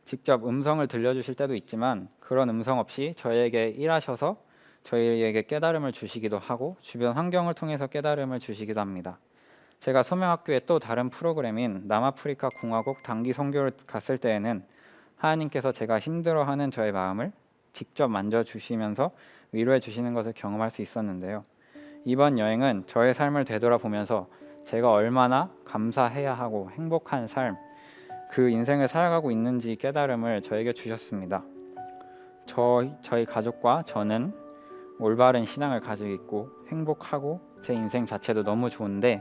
직접 음성을 들려주실 때도 있지만 그런 음성 없이 저희에게 일하셔서 저희에게 깨달음을 주시기도 하고 주변 환경을 통해서 깨달음을 주시기도 합니다. 제가 소명학교의 또 다른 프로그램인 남아프리카 공화국 단기 선교를 갔을 때에는 하나님께서 제가 힘들어하는 저의 마음을 직접 만져주시면서 위로해 주시는 것을 경험할 수 있었는데요. 이번 여행은 저의 삶을 되돌아보면서 제가 얼마나 감사해야 하고 행복한 삶, 그 인생을 살아가고 있는지 깨달음을 저에게 주셨습니다. 저희 가족과 저는 올바른 신앙을 가지고 있고 행복하고 제 인생 자체도 너무 좋은데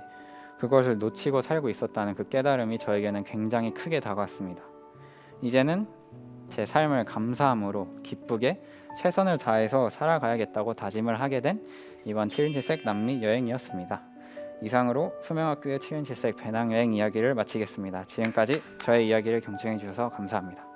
그것을 놓치고 살고 있었다는 그 깨달음이 저에게는 굉장히 크게 다가왔습니다. 이제는 제 삶을 감사함으로 기쁘게 최선을 다해서 살아가야겠다고 다짐을 하게 된 이번 7인 7색 남미 여행이었습니다. 이상으로 소명학교의 7인 7색 배낭여행 이야기를 마치겠습니다. 지금까지 저의 이야기를 경청해 주셔서 감사합니다.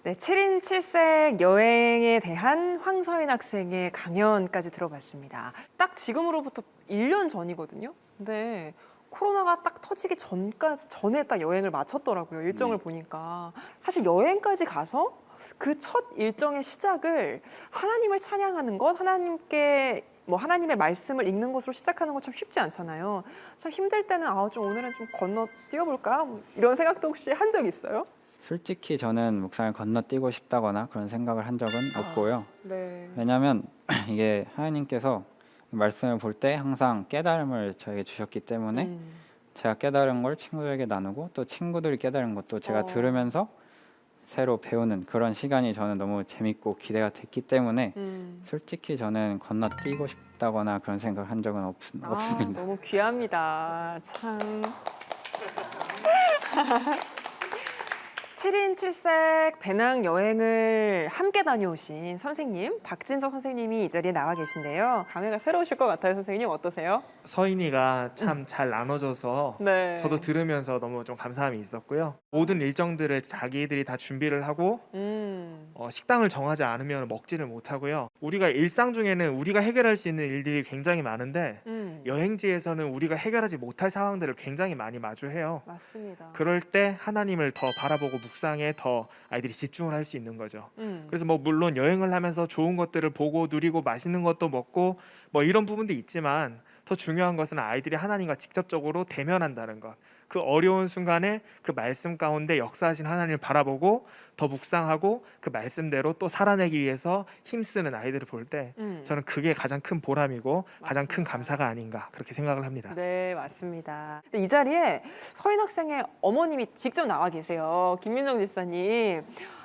네, 7인 7색 여행에 대한 황서인 학생의 강연까지 들어봤습니다. 딱 지금으로부터 1년 전이거든요. 근데 코로나가 딱 터지기 전에 딱 여행을 마쳤더라고요. 일정을 보니까. 사실 여행까지 가서 그 첫 일정의 시작을 하나님을 찬양하는 것, 하나님의 말씀을 읽는 것으로 시작하는 건 참 쉽지 않잖아요. 참 힘들 때는 좀 오늘은 좀 건너 뛰어볼까? 이런 생각도 혹시 한 적 있어요? 솔직히 저는 묵상을 건너뛰고 싶다거나 그런 생각을 한 적은 없고요. 네. 왜냐하면 이게 하나님께서 말씀을 볼 때 항상 깨달음을 저에게 주셨기 때문에 제가 깨달은 걸 친구들에게 나누고 또 친구들이 깨달은 것도 제가 들으면서 새로 배우는 그런 시간이 저는 너무 재밌고 기대가 됐기 때문에 솔직히 저는 건너뛰고 싶다거나 그런 생각을 한 적은 없습니다. 너무 귀합니다. 참. 7인 7색 배낭 여행을 함께 다녀오신 선생님, 박진석 선생님이 이 자리에 나와 계신데요. 감회가 새로우실 것 같아요. 선생님 어떠세요? 서인이가 참 잘 나눠줘서 네. 저도 들으면서 너무 좀 감사함이 있었고요. 모든 일정들을 자기들이 다 준비를 하고 식당을 정하지 않으면 먹지를 못하고요. 우리가 일상 중에는 우리가 해결할 수 있는 일들이 굉장히 많은데 여행지에서는 우리가 해결하지 못할 상황들을 굉장히 많이 마주해요. 맞습니다. 그럴 때 하나님을 더 바라보고 묵상에 더 아이들이 집중을 할 수 있는 거죠. 그래서 물론 여행을 하면서 좋은 것들을 보고 누리고 맛있는 것도 먹고 이런 부분도 있지만 더 중요한 것은 아이들이 하나님과 직접적으로 대면한다는 것. 그 어려운 순간에 그 말씀 가운데 역사하신 하나님을 바라보고 더 묵상하고 그 말씀대로 또 살아내기 위해서 힘쓰는 아이들을 볼 때 저는 그게 가장 큰 보람이고 가장 큰 감사가 아닌가 그렇게 생각을 합니다. 네, 맞습니다. 이 자리에 서인 학생의 어머님이 직접 나와 계세요. 김민정 집사님.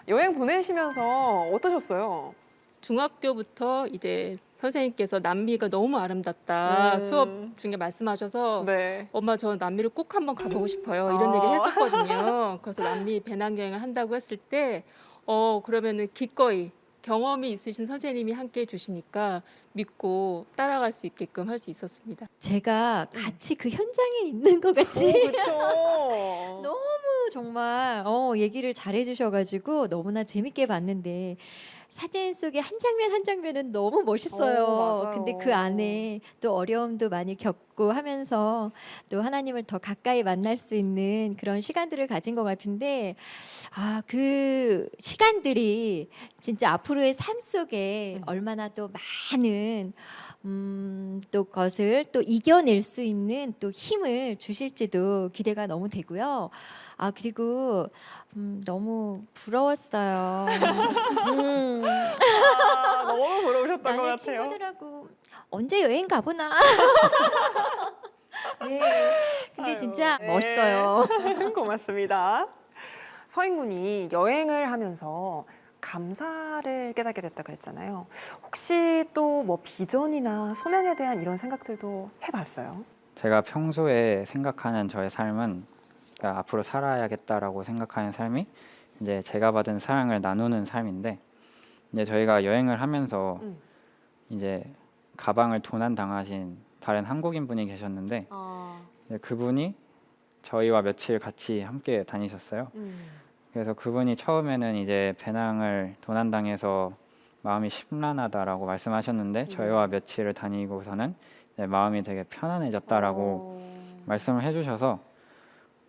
여행 보내시면서 어떠셨어요? 중학교부터 이제 선생님께서 남미가 너무 아름답다 수업 중에 말씀하셔서 네. 엄마 저 남미를 꼭 한번 가보고 싶어요 이런 얘기를 했었거든요. 그래서 남미 배낭여행을 한다고 했을 때 그러면은 기꺼이 경험이 있으신 선생님이 함께해 주시니까 믿고 따라갈 수 있게끔 할 수 있었습니다. 제가 같이 그 현장에 있는 것 같이 그렇죠. 너무 정말 얘기를 잘해 주셔가지고 너무나 재밌게 봤는데 사진 속에 한 장면 한 장면은 너무 멋있어요. 맞아요. 근데 그 안에 또 어려움도 많이 겪고 하면서 또 하나님을 더 가까이 만날 수 있는 그런 시간들을 가진 것 같은데 그 시간들이 진짜 앞으로의 삶 속에 얼마나 또 많은 또 것을 또 이겨낼 수 있는 또 힘을 주실지도 기대가 너무 되고요. 그리고 너무 부러웠어요. 너무 부러우셨던 것 나는 같아요. 친구들하고 언제 여행 가보나. 네. 근데 진짜 네. 멋있어요. 고맙습니다. 서인군이 여행을 하면서 감사를 깨닫게 됐다 그랬잖아요. 혹시 또 비전이나 소명에 대한 이런 생각들도 해봤어요? 제가 평소에 생각하는 저의 삶은 앞으로 살아야겠다라고 생각하는 삶이 이제 제가 받은 사랑을 나누는 삶인데 이제 저희가 여행을 하면서 이제 가방을 도난 당하신 다른 한국인 분이 계셨는데 그분이 저희와 며칠 같이 함께 다니셨어요. 그래서 그분이 처음에는 이제 배낭을 도난당해서 마음이 심란하다라고 말씀하셨는데 저희와 며칠을 다니고서는 마음이 되게 편안해졌다라고 말씀을 해주셔서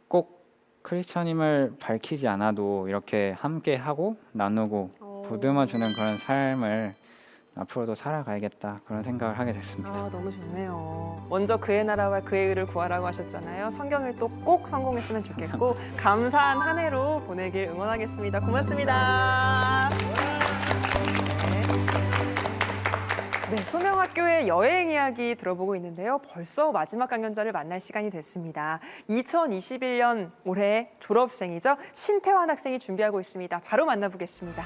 꼭 크리스천임을 밝히지 않아도 이렇게 함께 하고 나누고 보듬어주는 그런 삶을 앞으로도 살아가야겠다 그런 생각을 하게 됐습니다. 너무 좋네요. 먼저 그의 나라와 그의 의를 구하라고 하셨잖아요. 성경을 또 꼭 성공했으면 좋겠고 감사한 한 해로 보내길 응원하겠습니다. 고맙습니다. 네, 소명학교의 여행 이야기 들어보고 있는데요. 벌써 마지막 강연자를 만날 시간이 됐습니다. 2021년 올해 졸업생이죠. 신태환 학생이 준비하고 있습니다. 바로 만나보겠습니다.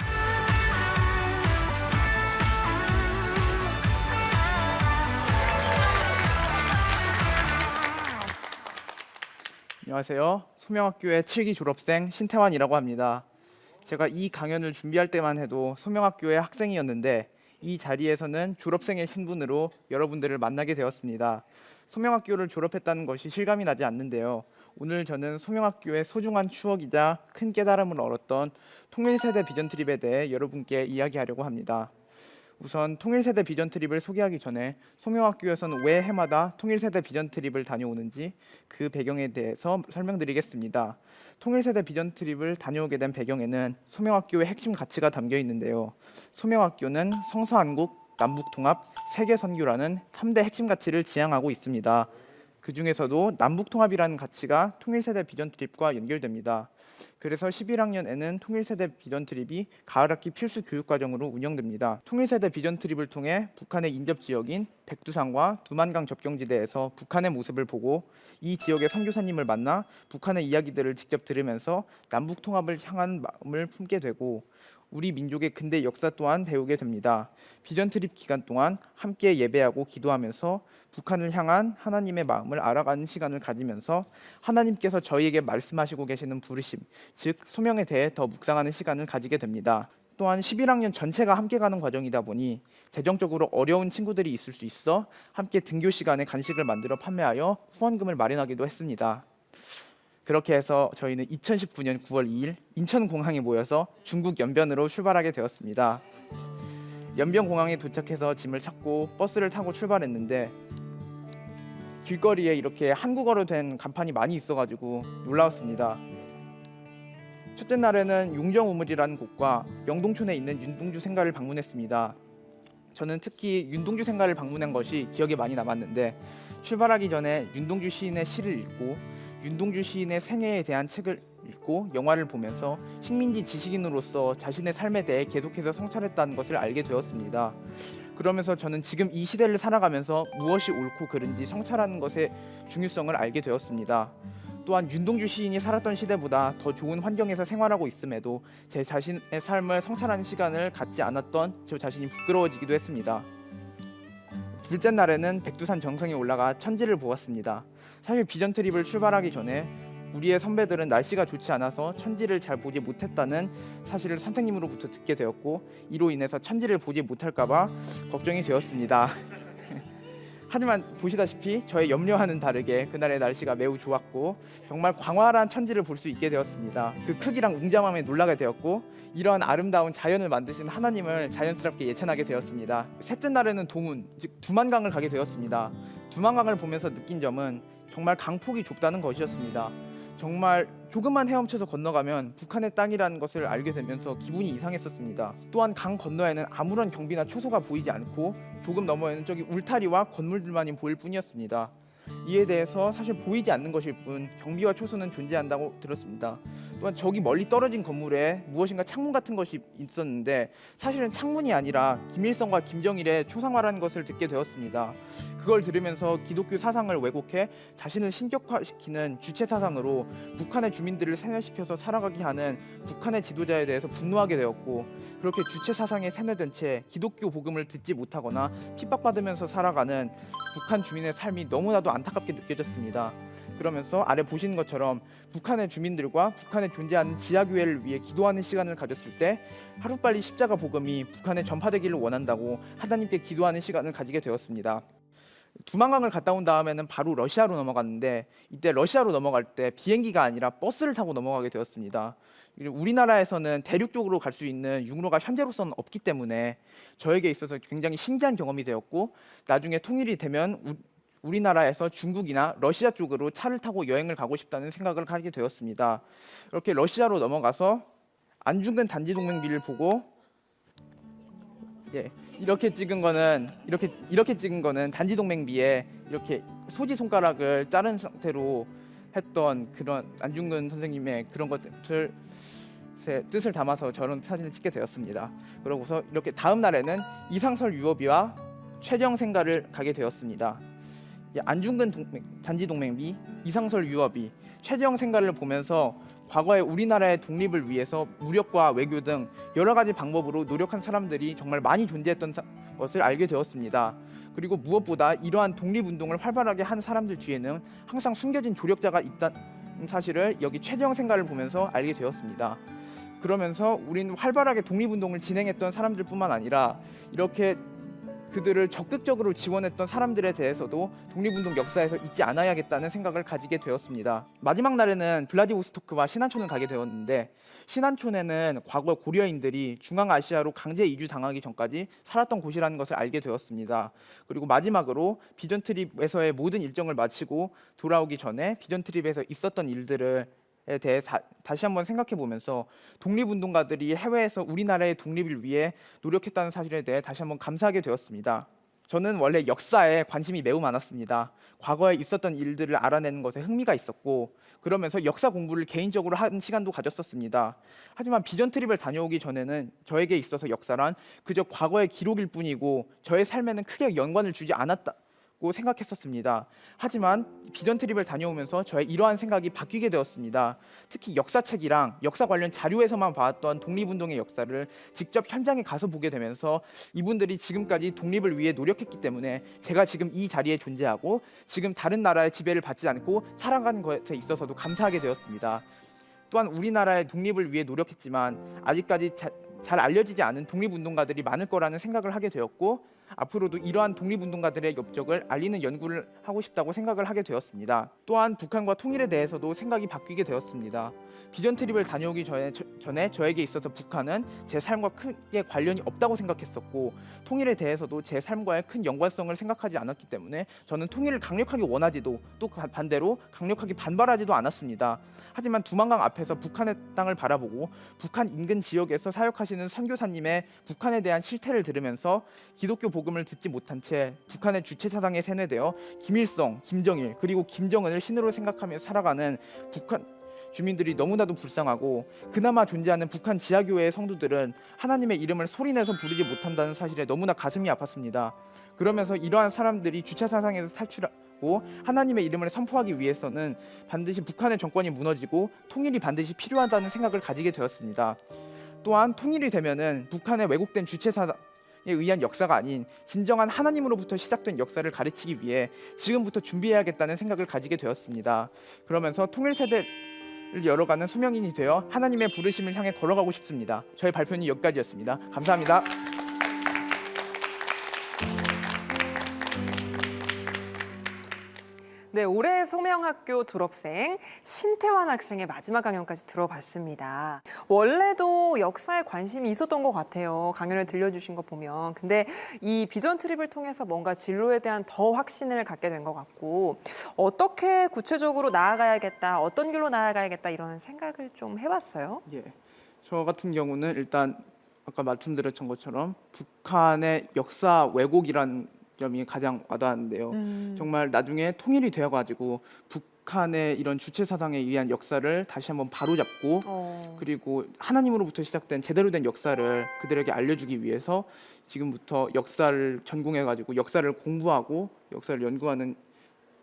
안녕하세요. 소명학교의 7기 졸업생 신태환이라고 합니다. 제가 이 강연을 준비할 때만 해도 소명학교의 학생이었는데 이 자리에서는 졸업생의 신분으로 여러분들을 만나게 되었습니다. 소명학교를 졸업했다는 것이 실감이 나지 않는데요. 오늘 저는 소명학교의 소중한 추억이자 큰 깨달음을 얻었던 통일세대 비전 트립에 대해 여러분께 이야기하려고 합니다. 우선 통일세대 비전 트립을 소개하기 전에 소명학교에서는 왜 해마다 통일세대 비전 트립을 다녀오는지 그 배경에 대해서 설명드리겠습니다. 통일세대 비전 트립을 다녀오게 된 배경에는 소명학교의 핵심 가치가 담겨 있는데요. 소명학교는 성서한국, 남북통합, 세계선교라는 3대 핵심 가치를 지향하고 있습니다. 그 중에서도 남북통합이라는 가치가 통일세대 비전 트립과 연결됩니다. 그래서 11학년에는 통일세대 비전 트립이 가을학기 필수 교육과정으로 운영됩니다. 통일세대 비전 트립을 통해 북한의 인접지역인 백두산과 두만강 접경지대에서 북한의 모습을 보고 이 지역의 선교사님을 만나 북한의 이야기들을 직접 들으면서 남북통합을 향한 마음을 품게 되고 우리 민족의 근대 역사 또한 배우게 됩니다. 비전 트립 기간 동안 함께 예배하고 기도하면서 북한을 향한 하나님의 마음을 알아가는 시간을 가지면서 하나님께서 저희에게 말씀하시고 계시는 부르심, 즉 소명에 대해 더 묵상하는 시간을 가지게 됩니다. 또한 11학년 전체가 함께 가는 과정이다 보니 재정적으로 어려운 친구들이 있을 수 있어 함께 등교 시간에 간식을 만들어 판매하여 후원금을 마련하기도 했습니다. 그렇게 해서 저희는 2019년 9월 2일 인천공항에 모여서 중국 연변으로 출발하게 되었습니다. 연변공항에 도착해서 짐을 찾고 버스를 타고 출발했는데 길거리에 이렇게 한국어로 된 간판이 많이 있어가지고 놀라웠습니다. 첫째 날에는 용정우물이라는 곳과 영동촌에 있는 윤동주 생가를 방문했습니다. 저는 특히 윤동주 생가를 방문한 것이 기억에 많이 남았는데 출발하기 전에 윤동주 시인의 시를 읽고 윤동주 시인의 생애에 대한 책을 읽고 영화를 보면서 식민지 지식인으로서 자신의 삶에 대해 계속해서 성찰했다는 것을 알게 되었습니다. 그러면서 저는 지금 이 시대를 살아가면서 무엇이 옳고 그른지 성찰하는 것의 중요성을 알게 되었습니다. 또한 윤동주 시인이 살았던 시대보다 더 좋은 환경에서 생활하고 있음에도 제 자신의 삶을 성찰하는 시간을 갖지 않았던 저 자신이 부끄러워지기도 했습니다. 둘째 날에는 백두산 정상에 올라가 천지를 보았습니다. 사실 비전 트립을 출발하기 전에 우리의 선배들은 날씨가 좋지 않아서 천지를 잘 보지 못했다는 사실을 선생님으로부터 듣게 되었고 이로 인해서 천지를 보지 못할까 봐 걱정이 되었습니다. 하지만 보시다시피 저의 염려와는 다르게 그날의 날씨가 매우 좋았고 정말 광활한 천지를 볼 수 있게 되었습니다. 그 크기랑 웅장함에 놀라게 되었고 이러한 아름다운 자연을 만드신 하나님을 자연스럽게 예찬하게 되었습니다. 셋째 날에는 도문, 즉 두만강을 가게 되었습니다. 두만강을 보면서 느낀 점은 정말 강폭이 좁다는 것이었습니다. 정말 조금만 헤엄쳐서 건너가면 북한의 땅이라는 것을 알게 되면서 기분이 이상했었습니다. 또한 강 건너에는 아무런 경비나 초소가 보이지 않고 조금 너머에는 저기 울타리와 건물들만이 보일 뿐이었습니다. 이에 대해서 사실 보이지 않는 것일 뿐 경비와 초소는 존재한다고 들었습니다. 또한 저기 멀리 떨어진 건물에 무엇인가 창문 같은 것이 있었는데 사실은 창문이 아니라 김일성과 김정일의 초상화라는 것을 듣게 되었습니다. 그걸 들으면서 기독교 사상을 왜곡해 자신을 신격화시키는 주체 사상으로 북한의 주민들을 세뇌시켜서 살아가게 하는 북한의 지도자에 대해서 분노하게 되었고 그렇게 주체 사상에 세뇌된 채 기독교 복음을 듣지 못하거나 핍박받으면서 살아가는 북한 주민의 삶이 너무나도 안타깝게 느껴졌습니다. 그러면서 아래 보시는 것처럼 북한의 주민들과 북한에 존재하는 지하교회를 위해 기도하는 시간을 가졌을 때 하루빨리 십자가 복음이 북한에 전파되기를 원한다고 하나님께 기도하는 시간을 가지게 되었습니다. 두만강을 갔다 온 다음에는 바로 러시아로 넘어갔는데 이때 러시아로 넘어갈 때 비행기가 아니라 버스를 타고 넘어가게 되었습니다. 우리나라에서는 대륙 쪽으로 갈 수 있는 육로가 현재로서는 없기 때문에 저에게 있어서 굉장히 신기한 경험이 되었고 나중에 통일이 되면 우리나라에서 중국이나 러시아 쪽으로 차를 타고 여행을 가고 싶다는 생각을 하게 되었습니다. 이렇게 러시아로 넘어가서 안중근 단지동맹비를 보고 이렇게 찍은 거는 단지동맹비에 이렇게 소지 손가락을 자른 상태로 했던 그런 안중근 선생님의 그런 것들 뜻을 담아서 저런 사진을 찍게 되었습니다. 그러고서 이렇게 다음 날에는 이상설 유업이와 최정생가를 가게 되었습니다. 안중근 단지동맹비, 이상설 유업이, 최정생가를 보면서 과거에 우리나라의 독립을 위해서 무력과 외교 등 여러 가지 방법으로 노력한 사람들이 정말 많이 존재했던 것을 알게 되었습니다. 그리고 무엇보다 이러한 독립운동을 활발하게 한 사람들 뒤에는 항상 숨겨진 조력자가 있다는 사실을 여기 최정생가를 보면서 알게 되었습니다. 그러면서 우리는 활발하게 독립운동을 진행했던 사람들뿐만 아니라 이렇게 그들을 적극적으로 지원했던 사람들에 대해서도 독립운동 역사에서 잊지 않아야겠다는 생각을 가지게 되었습니다. 마지막 날에는 블라디보스토크와 신안촌을 가게 되었는데 신안촌에는 과거 고려인들이 중앙아시아로 강제 이주당하기 전까지 살았던 곳이라는 것을 알게 되었습니다. 그리고 마지막으로 비전 트립에서의 모든 일정을 마치고 돌아오기 전에 비전 트립에서 있었던 일들을 대해 다시 한번 생각해 보면서 독립운동가들이 해외에서 우리나라의 독립을 위해 노력했다는 사실에 대해 다시 한번 감사하게 되었습니다. 저는 원래 역사에 관심이 매우 많았습니다. 과거에 있었던 일들을 알아내는 것에 흥미가 있었고 그러면서 역사 공부를 개인적으로 한 시간도 가졌었습니다. 하지만 비전 트립을 다녀오기 전에는 저에게 있어서 역사란 그저 과거의 기록일 뿐이고 저의 삶에는 크게 연관을 주지 않았다고 생각했었습니다. 하지만 비전 트립을 다녀오면서 저의 이러한 생각이 바뀌게 되었습니다. 특히 역사책이랑 역사 관련 자료에서만 봤던 독립운동의 역사를 직접 현장에 가서 보게 되면서 이분들이 지금까지 독립을 위해 노력했기 때문에 제가 지금 이 자리에 존재하고 지금 다른 나라의 지배를 받지 않고 살아가는 것에 있어서도 감사하게 되었습니다. 또한 우리나라의 독립을 위해 노력했지만 아직까지 잘 알려지지 않은 독립운동가들이 많을 거라는 생각을 하게 되었고 앞으로도 이러한 독립운동가들의 업적을 알리는 연구를 하고 싶다고 생각을 하게 되었습니다. 또한 북한과 통일에 대해서도 생각이 바뀌게 되었습니다. 비전 트립을 다녀오기 전에 저에게 있어서 북한은 제 삶과 크게 관련이 없다고 생각했었고 통일에 대해서도 제 삶과의 큰 연관성을 생각하지 않았기 때문에 저는 통일을 강력하게 원하지도 또 반대로 강력하게 반발하지도 않았습니다. 하지만 두만강 앞에서 북한의 땅을 바라보고 북한 인근 지역에서 사역하시는 선교사님의 북한에 대한 실태를 들으면서 기독교 복음을 듣지 못한 채 북한의 주체사상에 세뇌되어 김일성, 김정일 그리고 김정은을 신으로 생각하며 살아가는 북한 주민들이 너무나도 불쌍하고 그나마 존재하는 북한 지하교회의 성도들은 하나님의 이름을 소리내서 부르지 못한다는 사실에 너무나 가슴이 아팠습니다. 그러면서 이러한 사람들이 주체사상에서 탈출하고 하나님의 이름을 선포하기 위해서는 반드시 북한의 정권이 무너지고 통일이 반드시 필요하다는 생각을 가지게 되었습니다. 또한 통일이 되면은 북한의 왜곡된 주체사상에 의한 역사가 아닌 진정한 하나님으로부터 시작된 역사를 가르치기 위해 지금부터 준비해야겠다는 생각을 가지게 되었습니다. 그러면서 통일 세대를 열어가는 수명인이 되어 하나님의 부르심을 향해 걸어가고 싶습니다. 저의 발표는 여기까지였습니다. 감사합니다. 네, 올해 소명학교 졸업생 신태환 학생의 마지막 강연까지 들어봤습니다. 원래도 역사에 관심이 있었던 것 같아요. 강연을 들려주신 거 보면. 근데 이 비전 트립을 통해서 뭔가 진로에 대한 더 확신을 갖게 된 것 같고 어떻게 구체적으로 나아가야겠다, 어떤 길로 나아가야겠다 이런 생각을 좀 해봤어요. 예, 저 같은 경우는 일단 아까 말씀드렸던 것처럼 북한의 역사 왜곡이라는 점이 가장 와닿았는데요. 정말 나중에 통일이 되어가지고 북한의 이런 주체사상에 의한 역사를 다시 한번 바로잡고 그리고 하나님으로부터 시작된 제대로 된 역사를 그들에게 알려주기 위해서 지금부터 역사를 전공해가지고 역사를 공부하고 역사를 연구하는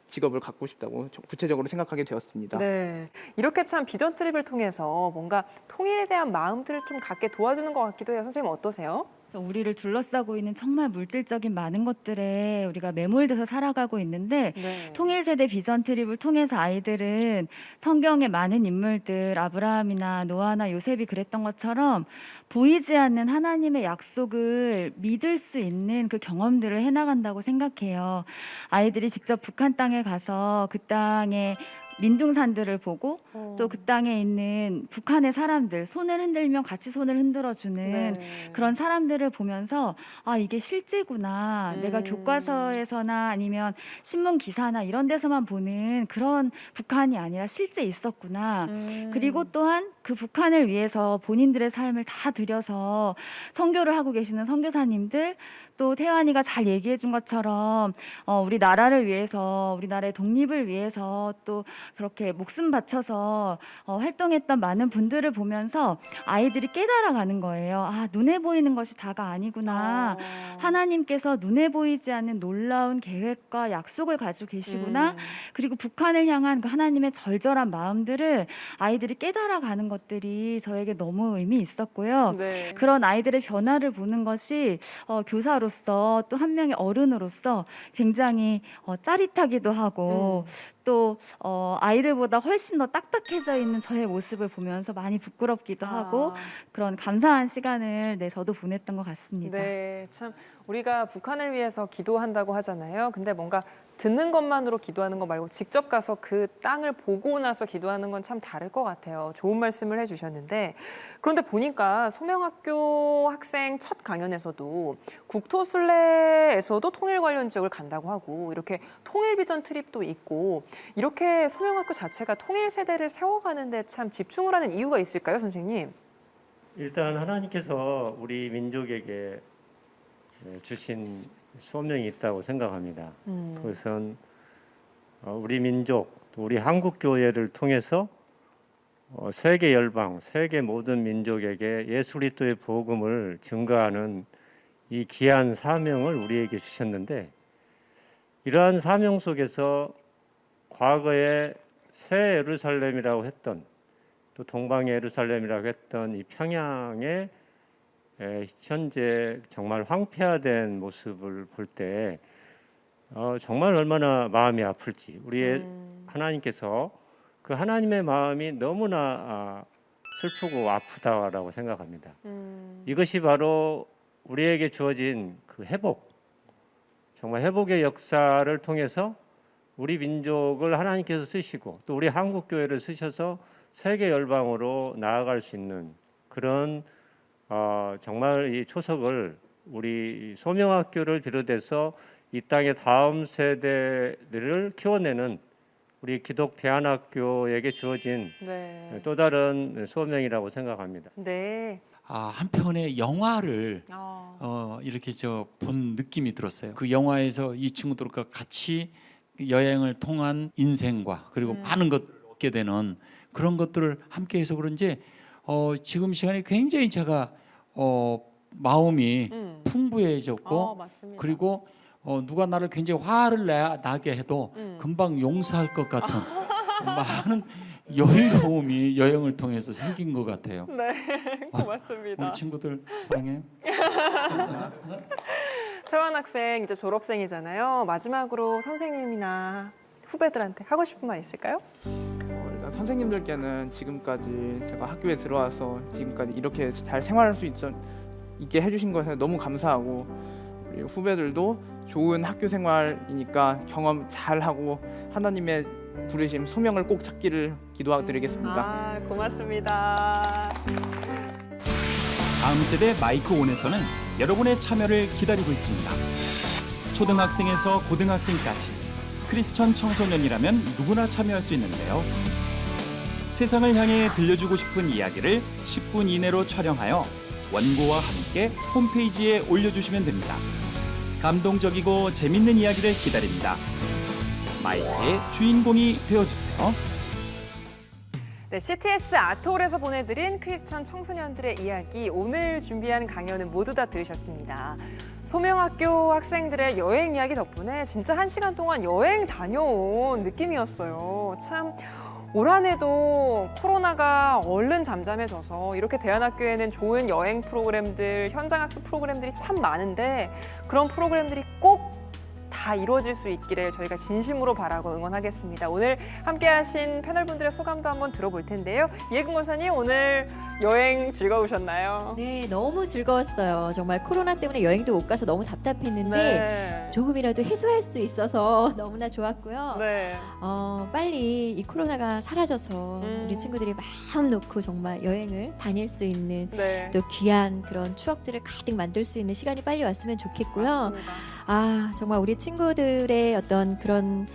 직업을 갖고 싶다고 구체적으로 생각하게 되었습니다. 네, 이렇게 참 비전 트립을 통해서 뭔가 통일에 대한 마음들을 좀 갖게 도와주는 것 같기도 해요. 선생님 어떠세요? 우리를 둘러싸고 있는 정말 물질적인 많은 것들에 우리가 매몰돼서 살아가고 있는데 네. 통일세대 비전 트립을 통해서 아이들은 성경의 많은 인물들 아브라함이나 노아나 요셉이 그랬던 것처럼 보이지 않는 하나님의 약속을 믿을 수 있는 그 경험들을 해나간다고 생각해요. 아이들이 직접 북한 땅에 가서 그 땅의 민둥산들을 보고 또 그 땅에 있는 북한의 사람들 손을 흔들면 같이 손을 흔들어주는 그런 사람들을 보면서 아 이게 실제구나. 내가 교과서에서나 아니면 신문 기사나 이런 데서만 보는 그런 북한이 아니라 실제 있었구나. 그리고 또한 그 북한을 위해서 본인들의 삶을 다 들여서 선교를 하고 계시는 선교사님들 또 태환이가 잘 얘기해 준 것처럼 우리 나라를 위해서 우리나라의 독립을 위해서 또 그렇게 목숨 바쳐서 활동했던 많은 분들을 보면서 아이들이 깨달아가는 거예요. 아 눈에 보이는 것이 다가 아니구나. 하나님께서 눈에 보이지 않는 놀라운 계획과 약속을 가지고 계시구나. 그리고 북한을 향한 그 하나님의 절절한 마음들을 아이들이 깨달아가는 것들이 저에게 너무 의미 있었고요. 네. 그런 아이들의 변화를 보는 것이 교사로서 또 한 명의 어른으로서 굉장히 짜릿하기도 하고 또 아이들보다 훨씬 더 딱딱해져 있는 저의 모습을 보면서 많이 부끄럽기도 하고 그런 감사한 시간을 저도 보냈던 것 같습니다. 네, 참 우리가 북한을 위해서 기도한다고 하잖아요. 근데 뭔가 듣는 것만으로 기도하는 거 말고 직접 가서 그 땅을 보고 나서 기도하는 건 참 다를 것 같아요. 좋은 말씀을 해주셨는데 그런데 보니까 소명학교 학생 첫 강연에서도 국토순례에서도 통일 관련 지역을 간다고 하고 이렇게 통일 비전 트립도 있고 이렇게 소명학교 자체가 통일 세대를 세워가는데 참 집중을 하는 이유가 있을까요, 선생님? 일단 하나님께서 우리 민족에게 주신 소명이 있다고 생각합니다. 그것은 우리 민족, 우리 한국 교회를 통해서 세계 열방, 세계 모든 민족에게 예수 그리스도의 복음을 증거하는 이 귀한 사명을 우리에게 주셨는데 이러한 사명 속에서 과거에 새 예루살렘이라고 했던 또 동방의 예루살렘이라고 했던 이 평양의 현재 정말 황폐화된 모습을 볼 때 정말 얼마나 마음이 아플지 우리의 하나님께서 그 하나님의 마음이 너무나 슬프고 아프다라고 생각합니다. 이것이 바로 우리에게 주어진 그 회복, 정말 회복의 역사를 통해서 우리 민족을 하나님께서 쓰시고 또 우리 한국 교회를 쓰셔서 세계 열방으로 나아갈 수 있는 그런 정말 이 초석을 우리 소명학교를 비롯해서 이 땅의 다음 세대들을 키워내는 우리 기독 대안학교에게 주어진 또 다른 소명이라고 생각합니다. 네. 한편의 영화를 이렇게 본 느낌이 들었어요. 그 영화에서 이 친구들과 같이 여행을 통한 인생과 그리고 많은 것들을 얻게 되는 그런 것들을 함께해서 그런지 지금 시간에 굉장히 제가 마음이 풍부해졌고 그리고 누가 나를 굉장히 화를 나게 해도 금방 용서할 것 같은 많은 여유로움이 여행을 통해서 생긴 것 같아요. 네, 고맙습니다. 우리 친구들 사랑해요. 태환 학생 이제 졸업생이잖아요. 마지막으로 선생님이나 후배들한테 하고 싶은 말 있을까요? 일단 선생님들께는 지금까지 제가 학교에 들어와서 지금까지 이렇게 잘 생활할 수 있게 해주신 것에 너무 감사하고 우리 후배들도 좋은 학교 생활이니까 경험 잘하고 하나님의 부르심 소명을 꼭 찾기를 기도드리겠습니다. 고맙습니다. 다음 세대 마이크 온에서는 여러분의 참여를 기다리고 있습니다. 초등학생에서 고등학생까지 크리스천 청소년이라면 누구나 참여할 수 있는데요. 세상을 향해 들려주고 싶은 이야기를 10분 이내로 촬영하여 원고와 함께 홈페이지에 올려주시면 됩니다. 감동적이고 재밌는 이야기를 기다립니다. 마이크의 주인공이 되어주세요. 네, CTS 아트홀에서 보내드린 크리스천 청소년들의 이야기, 오늘 준비한 강연은 모두 다 들으셨습니다. 소명학교 학생들의 여행 이야기 덕분에 진짜 1시간 동안 여행 다녀온 느낌이었어요. 참 올 한 해도 코로나가 얼른 잠잠해져서 이렇게 대안학교에는 좋은 여행 프로그램들, 현장학습 프로그램들이 참 많은데 그런 프로그램들이 꼭 다 이루어질 수 있기를 저희가 진심으로 바라고 응원하겠습니다. 오늘 함께하신 패널분들의 소감도 한번 들어볼 텐데요. 이혜근 권사님, 오늘 여행 즐거우셨나요? 네, 너무 즐거웠어요. 정말 코로나 때문에 여행도 못 가서 너무 답답했는데 조금이라도 해소할 수 있어서 너무나 좋았고요. 빨리 이 코로나가 사라져서 우리 친구들이 마음 놓고 정말 여행을 다닐 수 있는 또 귀한 그런 추억들을 가득 만들 수 있는 시간이 빨리 왔으면 좋겠고요. 맞습니다. 정말 우리 친구들의 어떤 그런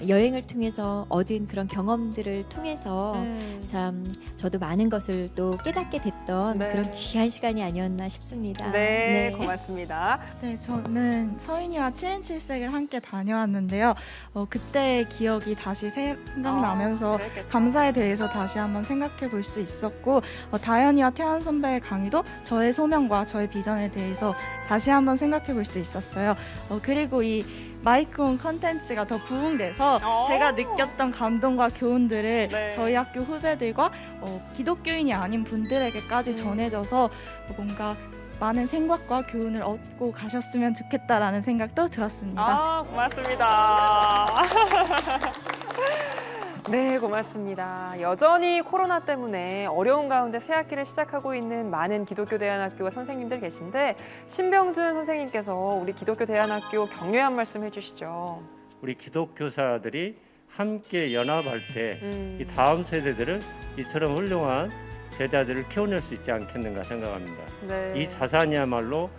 여행을 통해서 얻은 그런 경험들을 통해서 참 저도 많은 것을 또 깨닫게 됐던 그런 귀한 시간이 아니었나 싶습니다. 네, 고맙습니다. 네, 저는 서인이와 7인 7색을 함께 다녀왔는데요. 그때의 기억이 다시 생각나면서 감사에 대해서 다시 한번 생각해 볼 수 있었고 다현이와 태연 선배의 강의도 저의 소명과 저의 비전에 대해서 다시 한번 생각해 볼 수 있었어요. 그리고 이 마이크온 컨텐츠가 더 부흥돼서 제가 느꼈던 감동과 교훈들을 저희 학교 후배들과 기독교인이 아닌 분들에게까지 전해져서 뭔가 많은 생각과 교훈을 얻고 가셨으면 좋겠다라는 생각도 들었습니다. 고맙습니다. 네, 고맙습니다. 여전히 코로나 때문에 어려운 가운데 새 학기를 시작하고 있는 많은 기독교 대안학교와 선생님들 계신데 신병준 선생님께서 우리 기독교 대안학교 격려한 말씀 해주시죠. 우리 기독교사들이 함께 연합할 때 이 다음 세대들을 이처럼 훌륭한 제자들을 키워낼 수 있지 않겠는가 생각합니다. 이 자산이야말로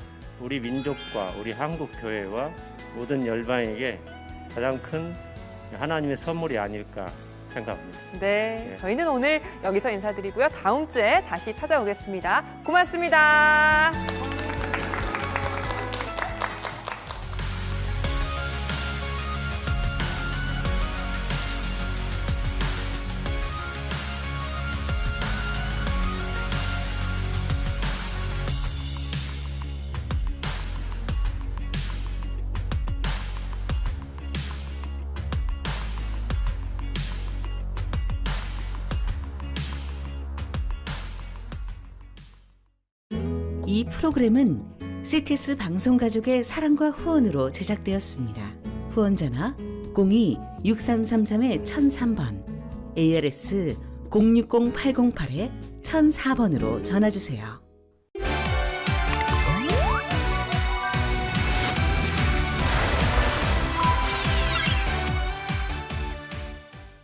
우리 민족과 우리 한국 교회와 모든 열방에게 가장 큰 하나님의 선물이 아닐까 생각합니다. 네, 저희는 오늘 여기서 인사드리고요. 다음 주에 다시 찾아오겠습니다. 고맙습니다. 이 프로그램은 CTS 방송가족의 사랑과 후원으로 제작되었습니다. 후원전화 02-6333-1003번, ARS 060-808-1004번으로 전화주세요.